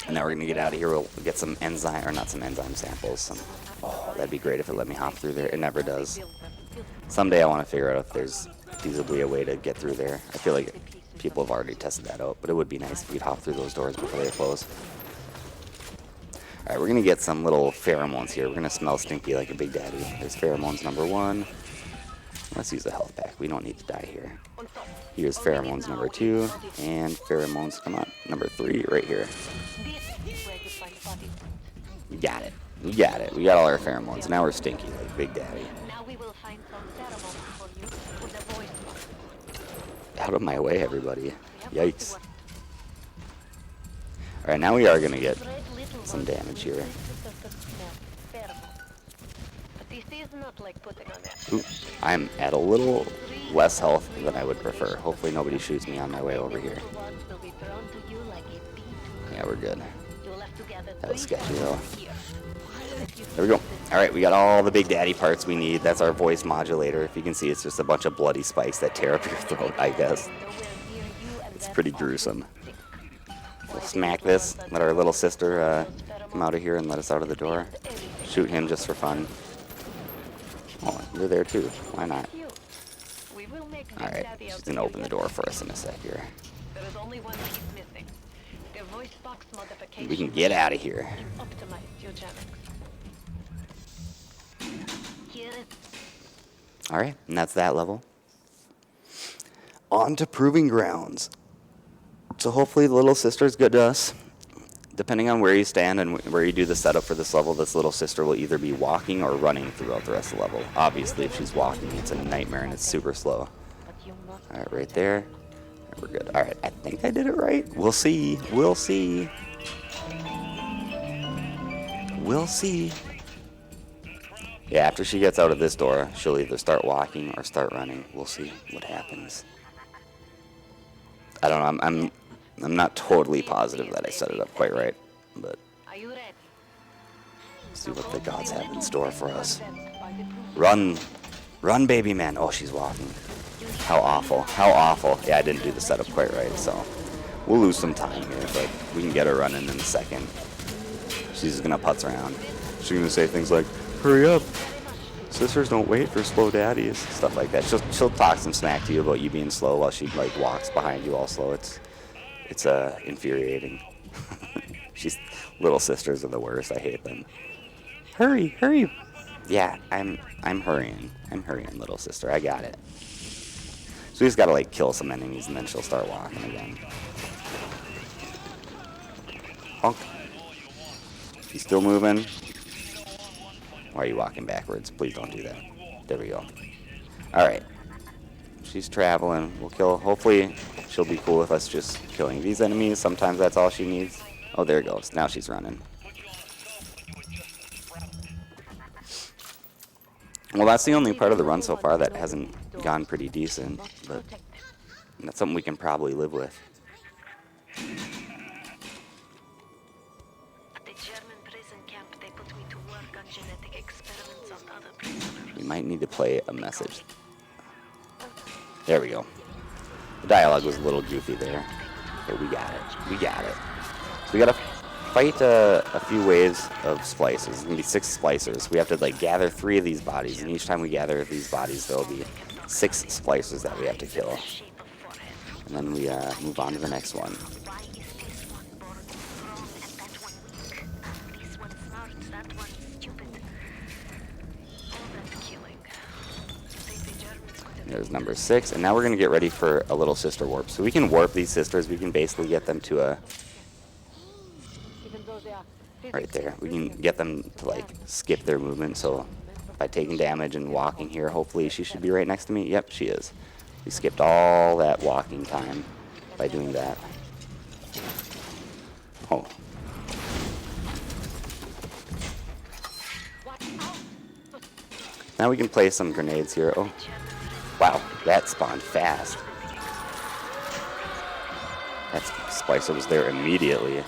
And now we're going to get out of here. We'll get some enzyme, or not some enzyme samples. Oh, that'd be great if it let me hop through there. It never does. Someday I want to figure out if there's feasibly a way to get through there. I feel like people have already tested that out, but it would be nice if we'd hop through those doors before they close. Alright, we're going to get some little pheromones here. We're going to smell stinky like a Big Daddy. There's pheromones number 1. Let's use the health pack. We don't need to die here. Here's pheromones number 2, and pheromones, come on, number 3 right here. We got it. We got it. We got all our pheromones. Now we're stinky like Big Daddy. Out of my way, everybody. Yikes. Alright, now we are going to get some damage here. Ooh, I'm at a little less health than I would prefer. Hopefully nobody shoots me on my way over here. Yeah, we're good. That was sketchy though. There we go. Alright, we got all the Big Daddy parts we need. That's our voice modulator. If you can see, it's just a bunch of bloody spikes that tear up your throat, I guess. It's pretty gruesome. We'll smack this. Let our little sister come out of here and let us out of the door. Shoot him just for fun. Oh, you're there too. Why not? Alright, she's going to open the door for us in a sec here. We can get out of here. Alright, and that's that level. On to Proving Grounds. So hopefully the little sister's good to us. Depending on where you stand and where you do the setup for this level, this little sister will either be walking or running throughout the rest of the level. Obviously, if she's walking, it's a nightmare and it's super slow. Alright, right there. We're good. Alright, I think I did it right. We'll see. We'll see. We'll see. Yeah, after she gets out of this door, she'll either start walking or start running. We'll see what happens. I don't know. I'm not totally positive that I set it up quite right, but see what the gods have in store for us. Run, run, baby man. Oh, she's walking. How awful. How awful. Yeah, I didn't do the setup quite right, so we'll lose some time here, but we can get her running in a second. She's just gonna putz around. She's gonna say things like, "Hurry up. Sisters don't wait for slow daddies," stuff like that. She'll talk some smack to you about you being slow while she like walks behind you all slow. It's infuriating. Little sisters are the worst. I hate them. Hurry, hurry. Yeah, I'm hurrying. I'm hurrying, little sister. I got it. So we just gotta like kill some enemies and then she'll start walking again. Honk. She's still moving. Why are you walking backwards? Please don't do that. There we go. Alright. She's traveling. We'll kill. Hopefully she'll be cool with us just killing these enemies. Sometimes that's all she needs. Oh, there it goes. Now she's running. Well, that's the only part of the run so far that hasn't gone pretty decent, but that's something we can probably live with. We might need to play a message. There we go. The dialogue was a little goofy there. Okay, we got it. We got it. So we gotta fight a few waves of splicers. There's gonna be 6 splicers. We have to like gather 3 of these bodies, and each time we gather these bodies, there'll be 6 splicers that we have to kill. And then we move on to the next one. There's number 6, and now we're gonna get ready for a little sister warp. So we can warp these sisters. We can basically get them to a right there. We can get them to like skip their movement. So by taking damage and walking here, hopefully she should be right next to me. Yep, she is. We skipped all that walking time by doing that. Oh. Now we can play some grenades here. Oh. Wow, that spawned fast. That splicer was there immediately.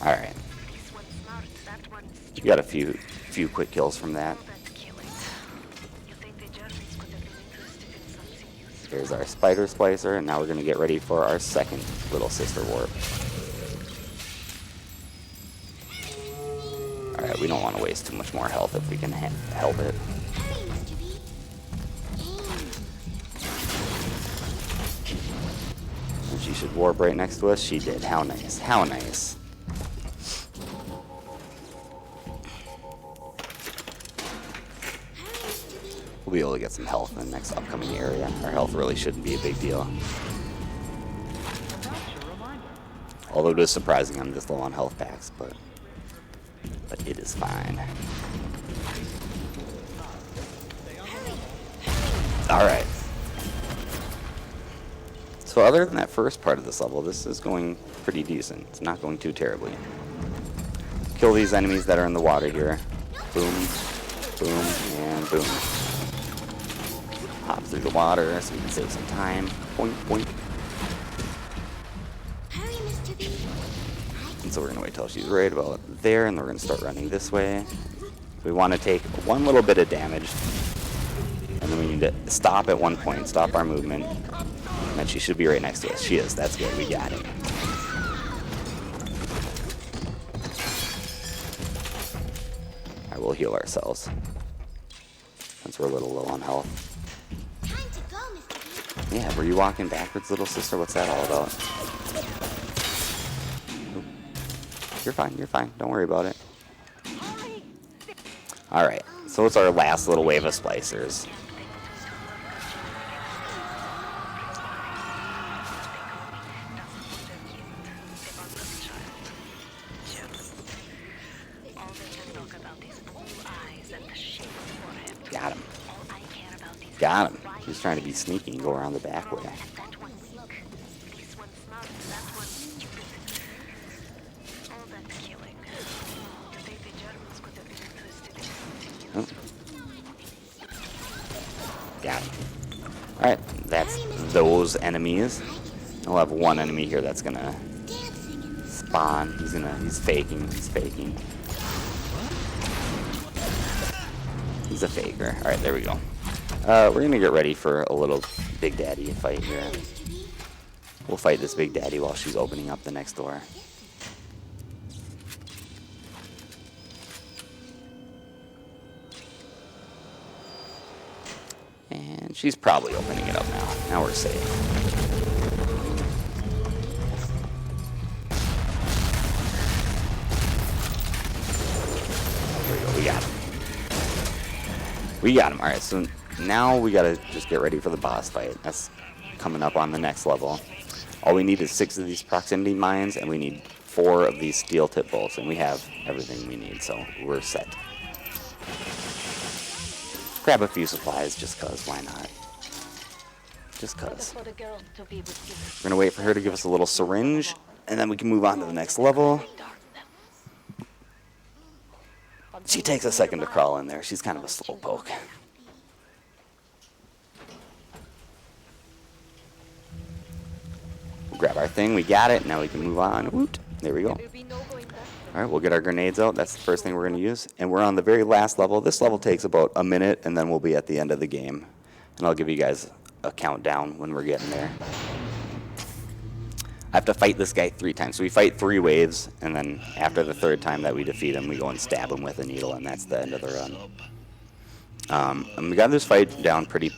Alright. We got a few quick kills from that. Here's our spider splicer, and now we're going to get ready for our second little sister warp. Alright, we don't want to waste too much more health if we can help it. And she should warp right next to us. She did. How nice. How nice. We'll be able to get some health in the next upcoming area. Our health really shouldn't be a big deal. Although it is surprising I'm this low on health packs, but it is fine. Alright. So other than that first part of this level, this is going pretty decent. It's not going too terribly. Kill these enemies that are in the water here. Boom, boom, and boom. Hop through the water so we can save some time. Boink, boink. And so we're going to wait till she's right about there, and then we're going to start running this way. We want to take one little bit of damage, and then we need to stop at one point, stop our movement, and then she should be right next to us. She is. That's good. We got it. Alright, we'll heal ourselves, since we're a little low on health. Yeah, were you walking backwards, little sister? What's that all about? You're fine, you're fine. Don't worry about it. Alright, so it's our last little wave of splicers. Got him. Got him. He's trying to be sneaky and go around the back way. Oh. Got him. Alright, that's those enemies. I'll have one enemy here that's gonna spawn. He's faking. He's a faker. Alright, there we go. We're gonna get ready for a little Big Daddy fight here. We'll fight this Big Daddy while she's opening up the next door. And she's probably opening it up now. Now we're safe. There we go. We got him. We got him. Alright, so now we gotta just get ready for the boss fight. That's coming up on the next level. All we need is 6 of these proximity mines, and we need 4 of these steel tip bolts, and we have everything we need, so we're set. Grab a few supplies just cause, why not? Just cause. We're gonna wait for her to give us a little syringe, and then we can move on to the next level. She takes a second to crawl in there. She's kind of a slowpoke. We'll grab our thing. We got it. Now we can move on. Woot. There we go. Alright, we'll get our grenades out. That's the first thing we're going to use. And we're on the very last level. This level takes about a minute, and then we'll be at the end of the game. And I'll give you guys a countdown when we're getting there. I have to fight this guy 3 times. So we fight 3 waves, and then after the 3rd time that we defeat him, we go and stab him with a needle, and that's the end of the run. And we got this fight down pretty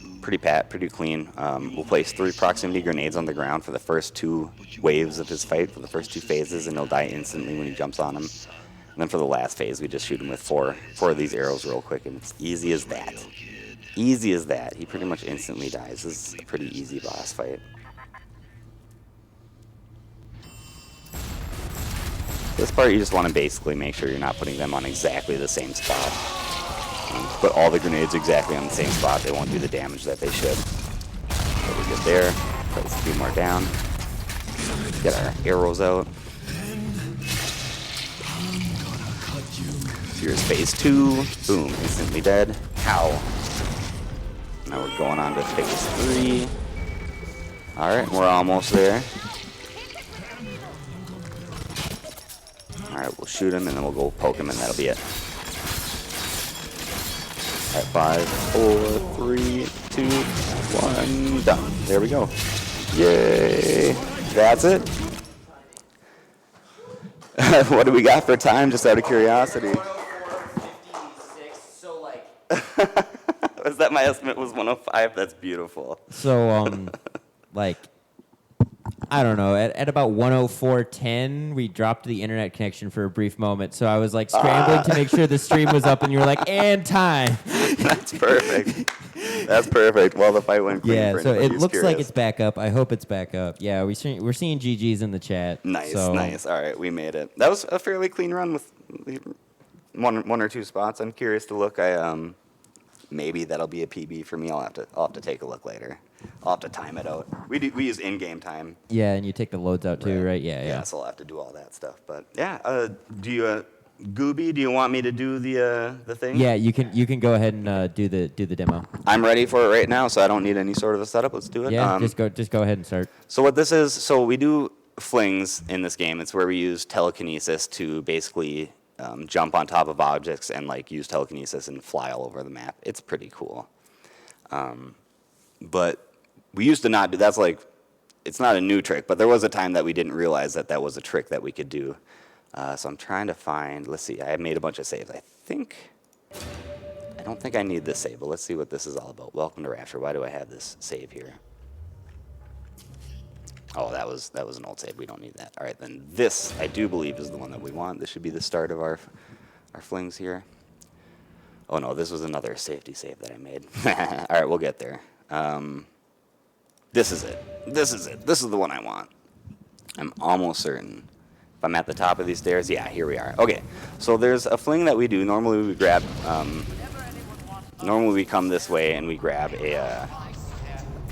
clean. We'll place 3 proximity grenades on the ground for the first 2 waves of his fight, for the first 2 phases, and he'll die instantly when he jumps on him. And then for the last phase, we just shoot him with 4 of these arrows real quick, and it's easy as that. Easy as that. He pretty much instantly dies. This is a pretty easy boss fight. This part, you just want to basically make sure you're not putting them on exactly the same spot. Put all the grenades exactly on the same spot. They won't do the damage that they should. So we're good there. Place a few more down. Get our arrows out. Here's phase 2. Boom, instantly dead. How? Now we're going on to phase 3. Alright, we're almost there. Alright, we'll shoot him and then we'll go poke him and that'll be it. Alright, 5, 4, 3, 2, 1, done. There we go. Yay! That's it. What do we got for time, just out of curiosity? 4:56, so like... Was that my estimate was 105? That's beautiful. So, like, I don't know, at about 104:10, we dropped the internet connection for a brief moment. So I was like scrambling to make sure the stream was up, and you were like, and time. That's perfect. That's perfect. Well, the fight went clean. Yeah, for so anybody it who's looks like curious. it's back up. I hope it's back up. Yeah, we're seeing GGs in the chat. Nice, so. nice. All right, we made it. That was a fairly clean run with one or two spots. I'm curious to look. Maybe that'll be a PB for me. I'll have to take a look later. I'll have to time it out. We use in-game time. Yeah, and you take the loads out too, right? Yeah. So I'll have to do all that stuff. But yeah, do you, Gooby? Do you want me to do the thing? Yeah, you can go ahead and do the demo. I'm ready for it right now, so I don't need any sort of a setup. Let's do it. Yeah, just go ahead and start. So what this is, so we do flings in this game. It's where we use telekinesis to basically jump on top of objects and like use telekinesis and fly all over the map. It's pretty cool. But we used to not do, that's like, it's not a new trick, but there was a time that we didn't realize that that was a trick that we could do. So I'm trying to find, let's see, I made a bunch of saves. I don't think I need this save, but let's see what this is all about. Welcome to Rapture. Why do I have this save here? Oh, that was an old save. We don't need that. All right, then this, I do believe, is the one that we want. This should be the start of our flings here. Oh, no, this was another safety save that I made. All right, we'll get there. This is it. This is it. This is the one I want. I'm almost certain. If I'm at the top of these stairs, yeah, here we are. Okay, so there's a fling that we do. Normally we grab, normally we come this way and we grab a,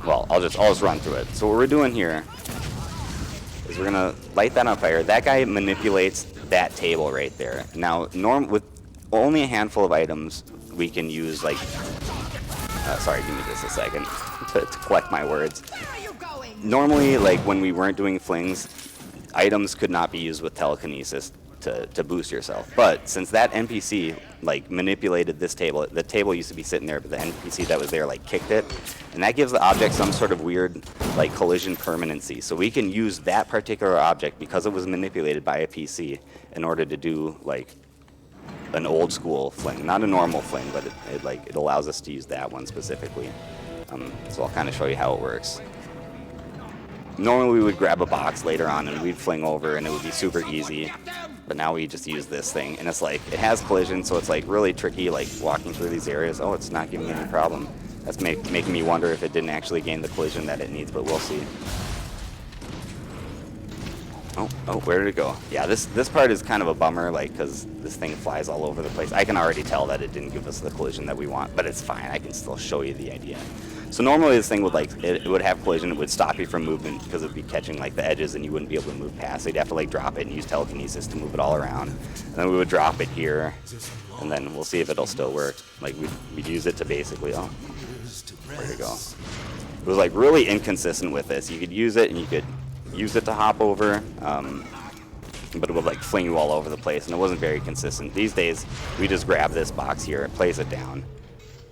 well, I'll just run through it. So what we're doing here is we're gonna light that on fire. That guy manipulates that table right there. Now, with only a handful of items, we can use like, sorry, give me just a second to collect my words. Normally, like when we weren't doing flings, items could not be used with telekinesis to boost yourself. But since that NPC like manipulated this table, the table used to be sitting there, but the NPC that was there like kicked it, and that gives the object some sort of weird like collision permanency. So we can use that particular object because it was manipulated by a PC in order to do like an old school fling, not a normal fling, but it allows us to use that one specifically. So I'll kind of show you how it works. Normally we would grab a box later on and we'd fling over and it would be super easy, but now we just use this thing and it's like, it has collision, so it's like really tricky like walking through these areas. Oh, it's not giving me any problem. That's making me wonder if it didn't actually gain the collision that it needs, but we'll see. Oh, where did it go? Yeah, this part is kind of a bummer, like, because this thing flies all over the place. I can already tell that it didn't give us the collision that we want, but it's fine. I can still show you the idea. So normally this thing would, like, it would have collision. It would stop you from movement because it would be catching, like, the edges and you wouldn't be able to move past. So you'd have to, like, drop it and use telekinesis to move it all around. And then we would drop it here, and then we'll see if it'll still work. Like, we'd use it to basically, oh, where'd it go? It was, like, really inconsistent with this. You could use it and you could use it to hop over, but it would like fling you all over the place, and it wasn't very consistent. These days, we just grab this box here, place it down,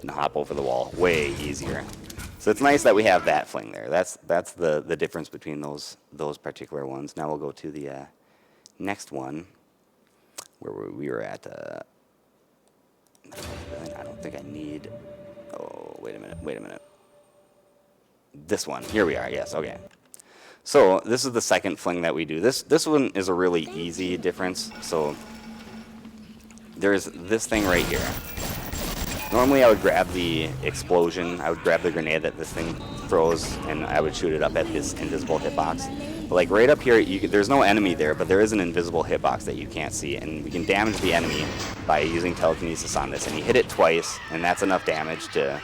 and hop over the wall. Way easier. So it's nice that we have that fling there. That's the difference between those particular ones. Now we'll go to the next one, where we were at. I don't think I need. Oh, wait a minute. This one. Here we are. Yes. Okay. So this is the second fling that we do. This one is a really easy difference. So there's this thing right here. Normally I would grab the explosion, I would grab the grenade that this thing throws, and I would shoot it up at this invisible hitbox. But like right up here, there's no enemy there, but there is an invisible hitbox that you can't see, and we can damage the enemy by using telekinesis on this. And you hit it twice, and that's enough damage to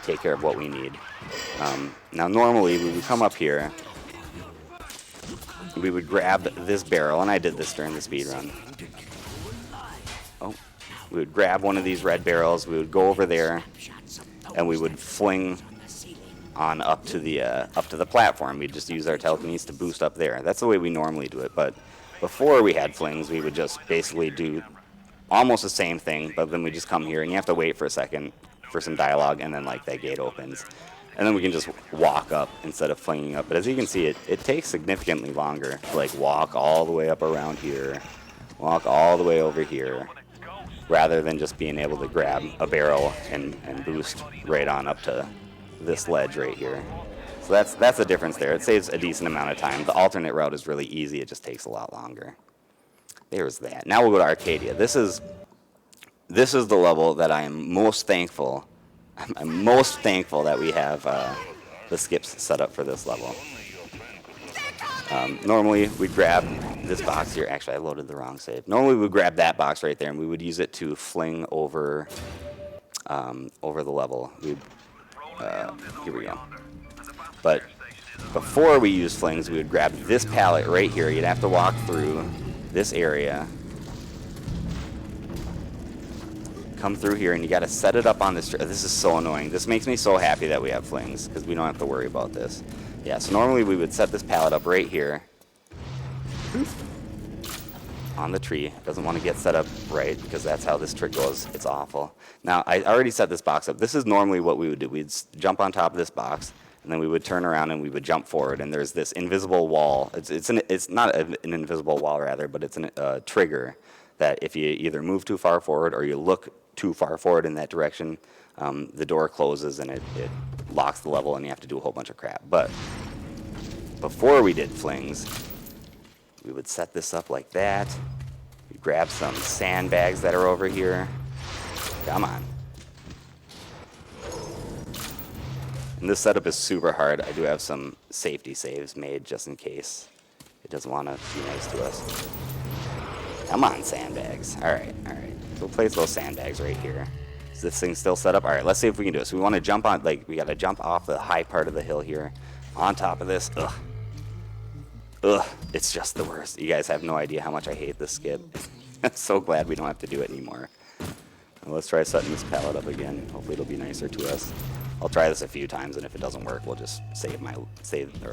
take care of what we need. Now normally we would come up here, we would grab this barrel, and I did this during the speed run. Oh, we would grab one of these red barrels, we would go over there, and we would fling on up to the platform. We'd just use our telekinesis to boost up there. That's the way we normally do it, but before we had flings, we would just basically do almost the same thing, but then we just come here, and you have to wait for a second for some dialogue, and then like that gate opens. And then we can just walk up instead of flinging up. But as you can see, it takes significantly longer to like walk all the way up around here, walk all the way over here, rather than just being able to grab a barrel and boost right on up to this ledge right here. So that's the difference there. It saves a decent amount of time. The alternate route is really easy. It just takes a lot longer. There's that. Now we'll go to Arcadia. This is the level that I am most thankful. I'm most thankful that we have the skips set up for this level. Normally we'd grab this box here. Actually, I loaded the wrong save. Normally we'd grab that box right there, and we would use it to fling over over the level. Here we go. But before we use flings, we would grab this pallet right here. You'd have to walk through this area, come through here, and you got to set it up on this. This is so annoying. This makes me so happy that we have flings, because we don't have to worry about this. Yeah, so normally we would set this pallet up right here on the tree. It doesn't want to get set up right, because that's how this trick goes. It's awful. Now, I already set this box up. This is normally what we would do. We'd jump on top of this box, and then we would turn around and we would jump forward, and there's this invisible wall. It's not an invisible wall, rather, but it's a trigger that if you either move too far forward or you look too far forward in that direction, the door closes and it locks the level, and you have to do a whole bunch of crap. But before we did flings, we would set this up like that. We grab some sandbags that are over here. Come on. And this setup is super hard. I do have some safety saves made just in case it doesn't want to be nice to us. Come on, sandbags. All right. So we'll place those sandbags right here. Is this thing still set up? All right, let's see if we can do it. So we want to jump on, we got to jump off the high part of the hill here, on top of this. Ugh, it's just the worst. You guys have no idea how much I hate this skip. I'm so glad we don't have to do it anymore. Well, let's try setting this pallet up again. Hopefully it'll be nicer to us. I'll try this a few times, and if it doesn't work, we'll just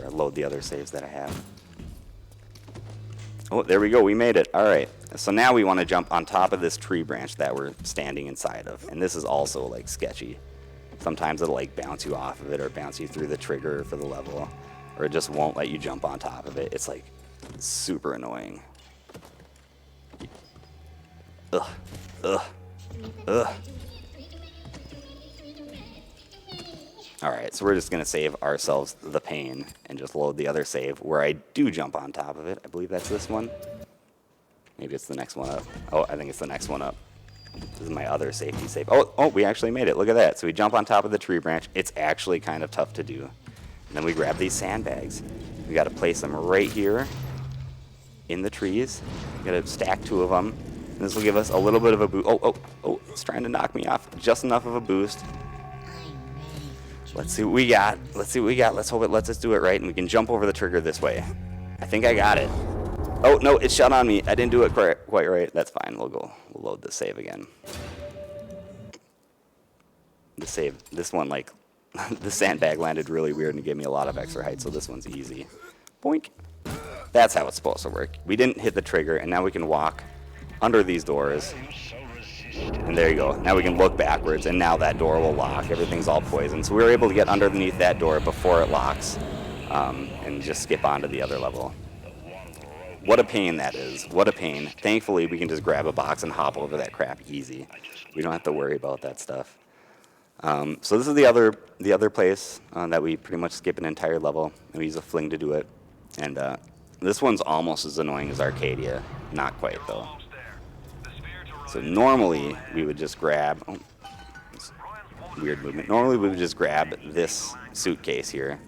load the other saves that I have. Oh, there we go. We made it. All right. So now we want to jump on top of this tree branch that we're standing inside of, and this is also like sketchy. Sometimes it'll like bounce you off of it or bounce you through the trigger for the level, or it just won't let you jump on top of it. It's like super annoying. Ugh. Alright, so we're just going to save ourselves the pain and just load the other save where I do jump on top of it. I believe that's this one. Maybe it's the next one up. Oh, I think it's the next one up. This is my other safety save. Oh, we actually made it. Look at that. So we jump on top of the tree branch. It's actually kind of tough to do. And then we grab these sandbags. We got to place them right here in the trees. We got to stack 2 of them. And this will give us a little bit of a boost. Oh, it's trying to knock me off. Just enough of a boost. Let's see what we got. Let's hope it lets us do it right, and we can jump over the trigger this way. I think I got it. Oh, no, it shut on me. I didn't do it quite right. That's fine. We'll load the save again. This one, like, the sandbag landed really weird and gave me a lot of extra height, so this one's easy. Boink. That's how it's supposed to work. We didn't hit the trigger, and now we can walk under these doors. And there you go. Now we can look backwards, and now that door will lock. Everything's all poisoned. So we were able to get underneath that door before it locks and just skip onto the other level. What a pain that is. What a pain. Thankfully, we can just grab a box and hop over that crap easy. We don't have to worry about that stuff. So this is the other place that we pretty much skip an entire level, and we use a fling to do it. And this one's almost as annoying as Arcadia. Not quite, though. So normally we would just grab, weird movement. Normally we would just grab this suitcase here.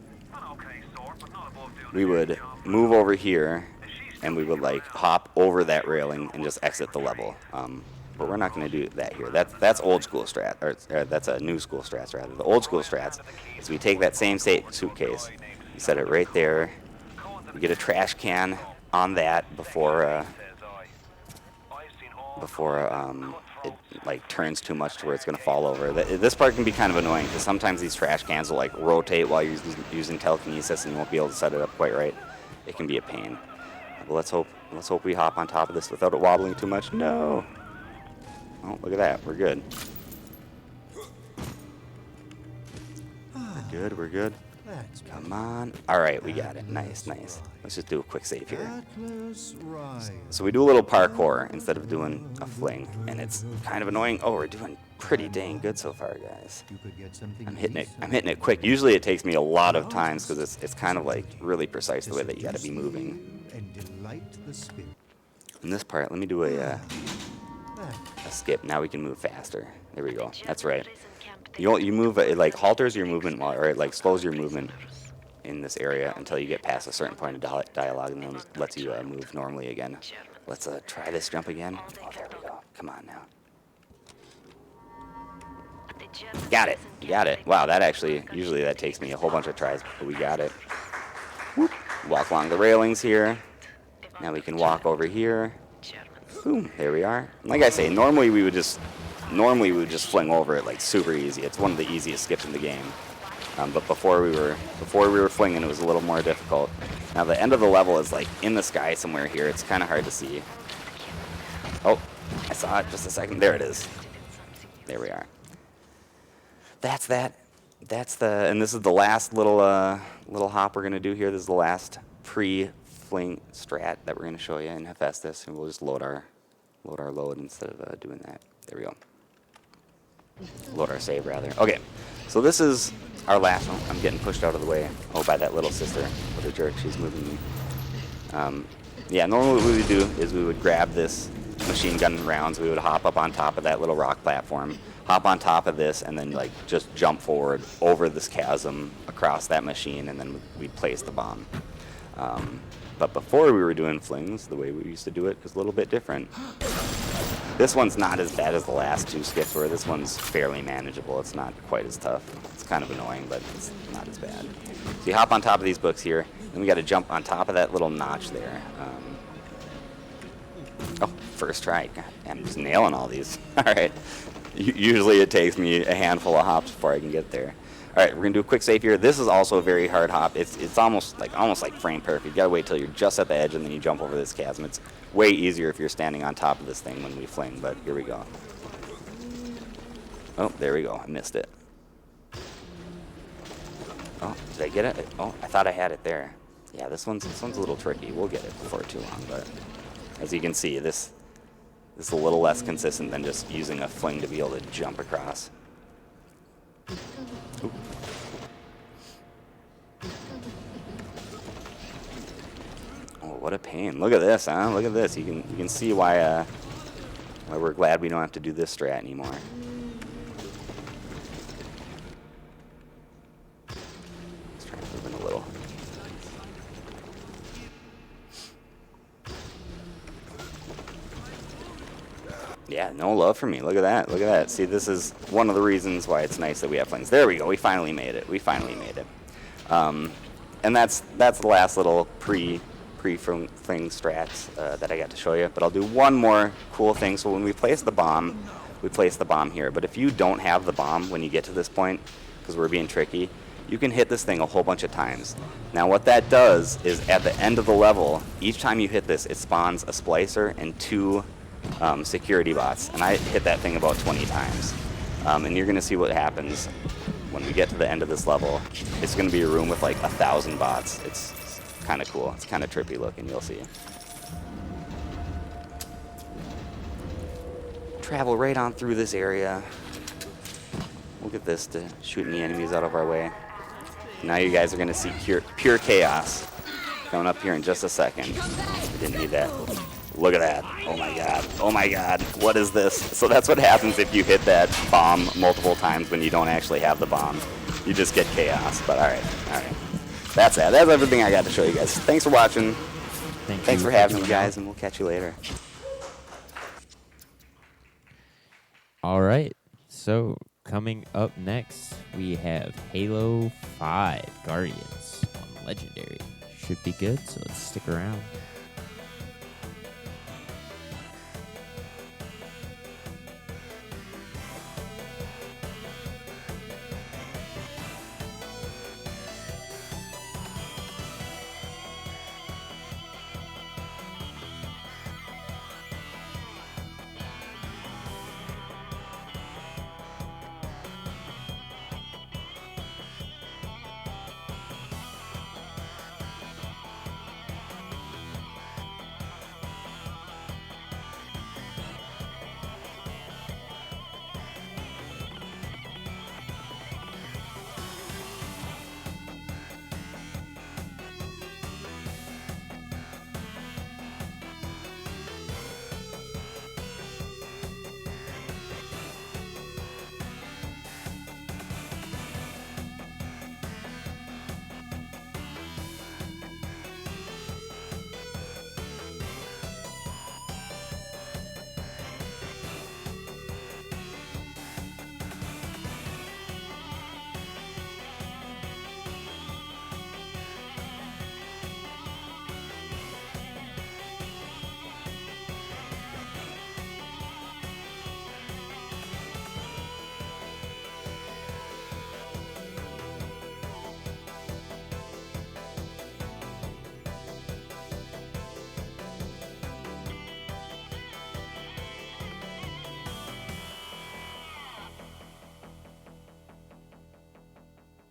We would move over here, and we would like hop over that railing and just exit the level. but we're not going to do that here. That's old school strat, or that's a new school strats rather. The old school strats is we take that same suitcase, you set it right there, you get a trash can on that before it like turns too much to where it's going to fall over. This part can be kind of annoying because sometimes these trash cans will like rotate while you're using telekinesis and you won't be able to set it up quite right. It can be a pain. But let's hope we hop on top of this without it wobbling too much. No. Oh, look at that. We're good. We're good. Come on. All right, we got it. Nice. Let's just do a quick save here. So we do a little parkour instead of doing a fling, and it's kind of annoying. Oh, we're doing pretty dang good so far, guys. I'm hitting it quick. Usually it takes me a lot of times because it's kind of like really precise the way that you got to be moving. In this part, let me do a skip. Now we can move faster. There we go. That's right. You move, it like halters your movement, or it like slows your movement in this area until you get past a certain point of dialogue, and then lets you move normally again. Let's try this jump again. Oh, there we go. Come on now. Got it. You got it. Wow, that actually, usually that takes me a whole bunch of tries, but we got it. Whoop. Walk along the railings here. Now we can walk over here. Boom. There we are. Like I say, normally we would just fling over it like super easy. It's one of the easiest skips in the game. But before we were flinging, it was a little more difficult. Now the end of the level is like in the sky somewhere here. It's kind of hard to see. Oh, I saw it just a second. There it is. There we are. That's that. And this is the last little hop we're gonna do here. This is the last pre-fling strat that we're gonna show you in Hephaestus, and we'll just load our load instead of doing that. There we go. Load our save, rather. Okay, so this is our last one. I'm getting pushed out of the way. Oh, by that little sister. What a jerk. She's moving me. Yeah, normally what we would do is we would grab this machine gun rounds. We would hop up on top of that little rock platform, hop on top of this, and then like just jump forward over this chasm across that machine, and then we'd place the bomb. But before we were doing flings, the way we used to do it was a little bit different. This one's not as bad as the last two skips were. This one's fairly manageable. It's not quite as tough. It's kind of annoying, but it's not as bad. So you hop on top of these books here, and we got to jump on top of that little notch there. Oh, first try. God, I'm just nailing all these. All right. Usually it takes me a handful of hops before I can get there. All right, we're gonna do a quick save here. This is also a very hard hop. It's almost like frame perfect. You gotta wait till you're just at the edge and then you jump over this chasm. It's way easier if you're standing on top of this thing when we fling, but here we go. Oh, there we go. I missed it. Oh, did I get it? Oh, I thought I had it there. Yeah, this one's a little tricky. We'll get it before too long, but as you can see, this is a little less consistent than just using a fling to be able to jump across. Oop. Oh, what a pain. Look at this, huh? Look at this. You can see why we're glad we don't have to do this strat anymore. Let's try to move in a little. Yeah, no love for me. Look at that. Look at that. See, this is one of the reasons why it's nice that we have flings. There we go. We finally made it. And that's the last little pre-fling strats that I got to show you. But I'll do one more cool thing. So when we place the bomb here. But if you don't have the bomb when you get to this point, because we're being tricky, you can hit this thing a whole bunch of times. Now what that does is at the end of the level, each time you hit this, it spawns a splicer and two security bots, and I hit that thing about 20 times. And you're going to see what happens when we get to the end of this level. It's going to be a room with like 1,000 bots. It's kind of cool. It's kind of trippy looking, you'll see. Travel right on through this area. We'll get this to shooting the enemies out of our way. Now you guys are going to see pure chaos coming up here in just a second. I didn't need that. Look at that. Oh my god. Oh my god. What is this? So that's what happens if you hit that bomb multiple times when you don't actually have the bomb. You just get chaos. But alright. Alright. That's that. That's everything I got to show you guys. Thanks for watching. Thanks for having me, guys, and we'll catch you later. All right. So coming up next, we have Halo 5 Guardians on Legendary. Should be good, so let's stick around.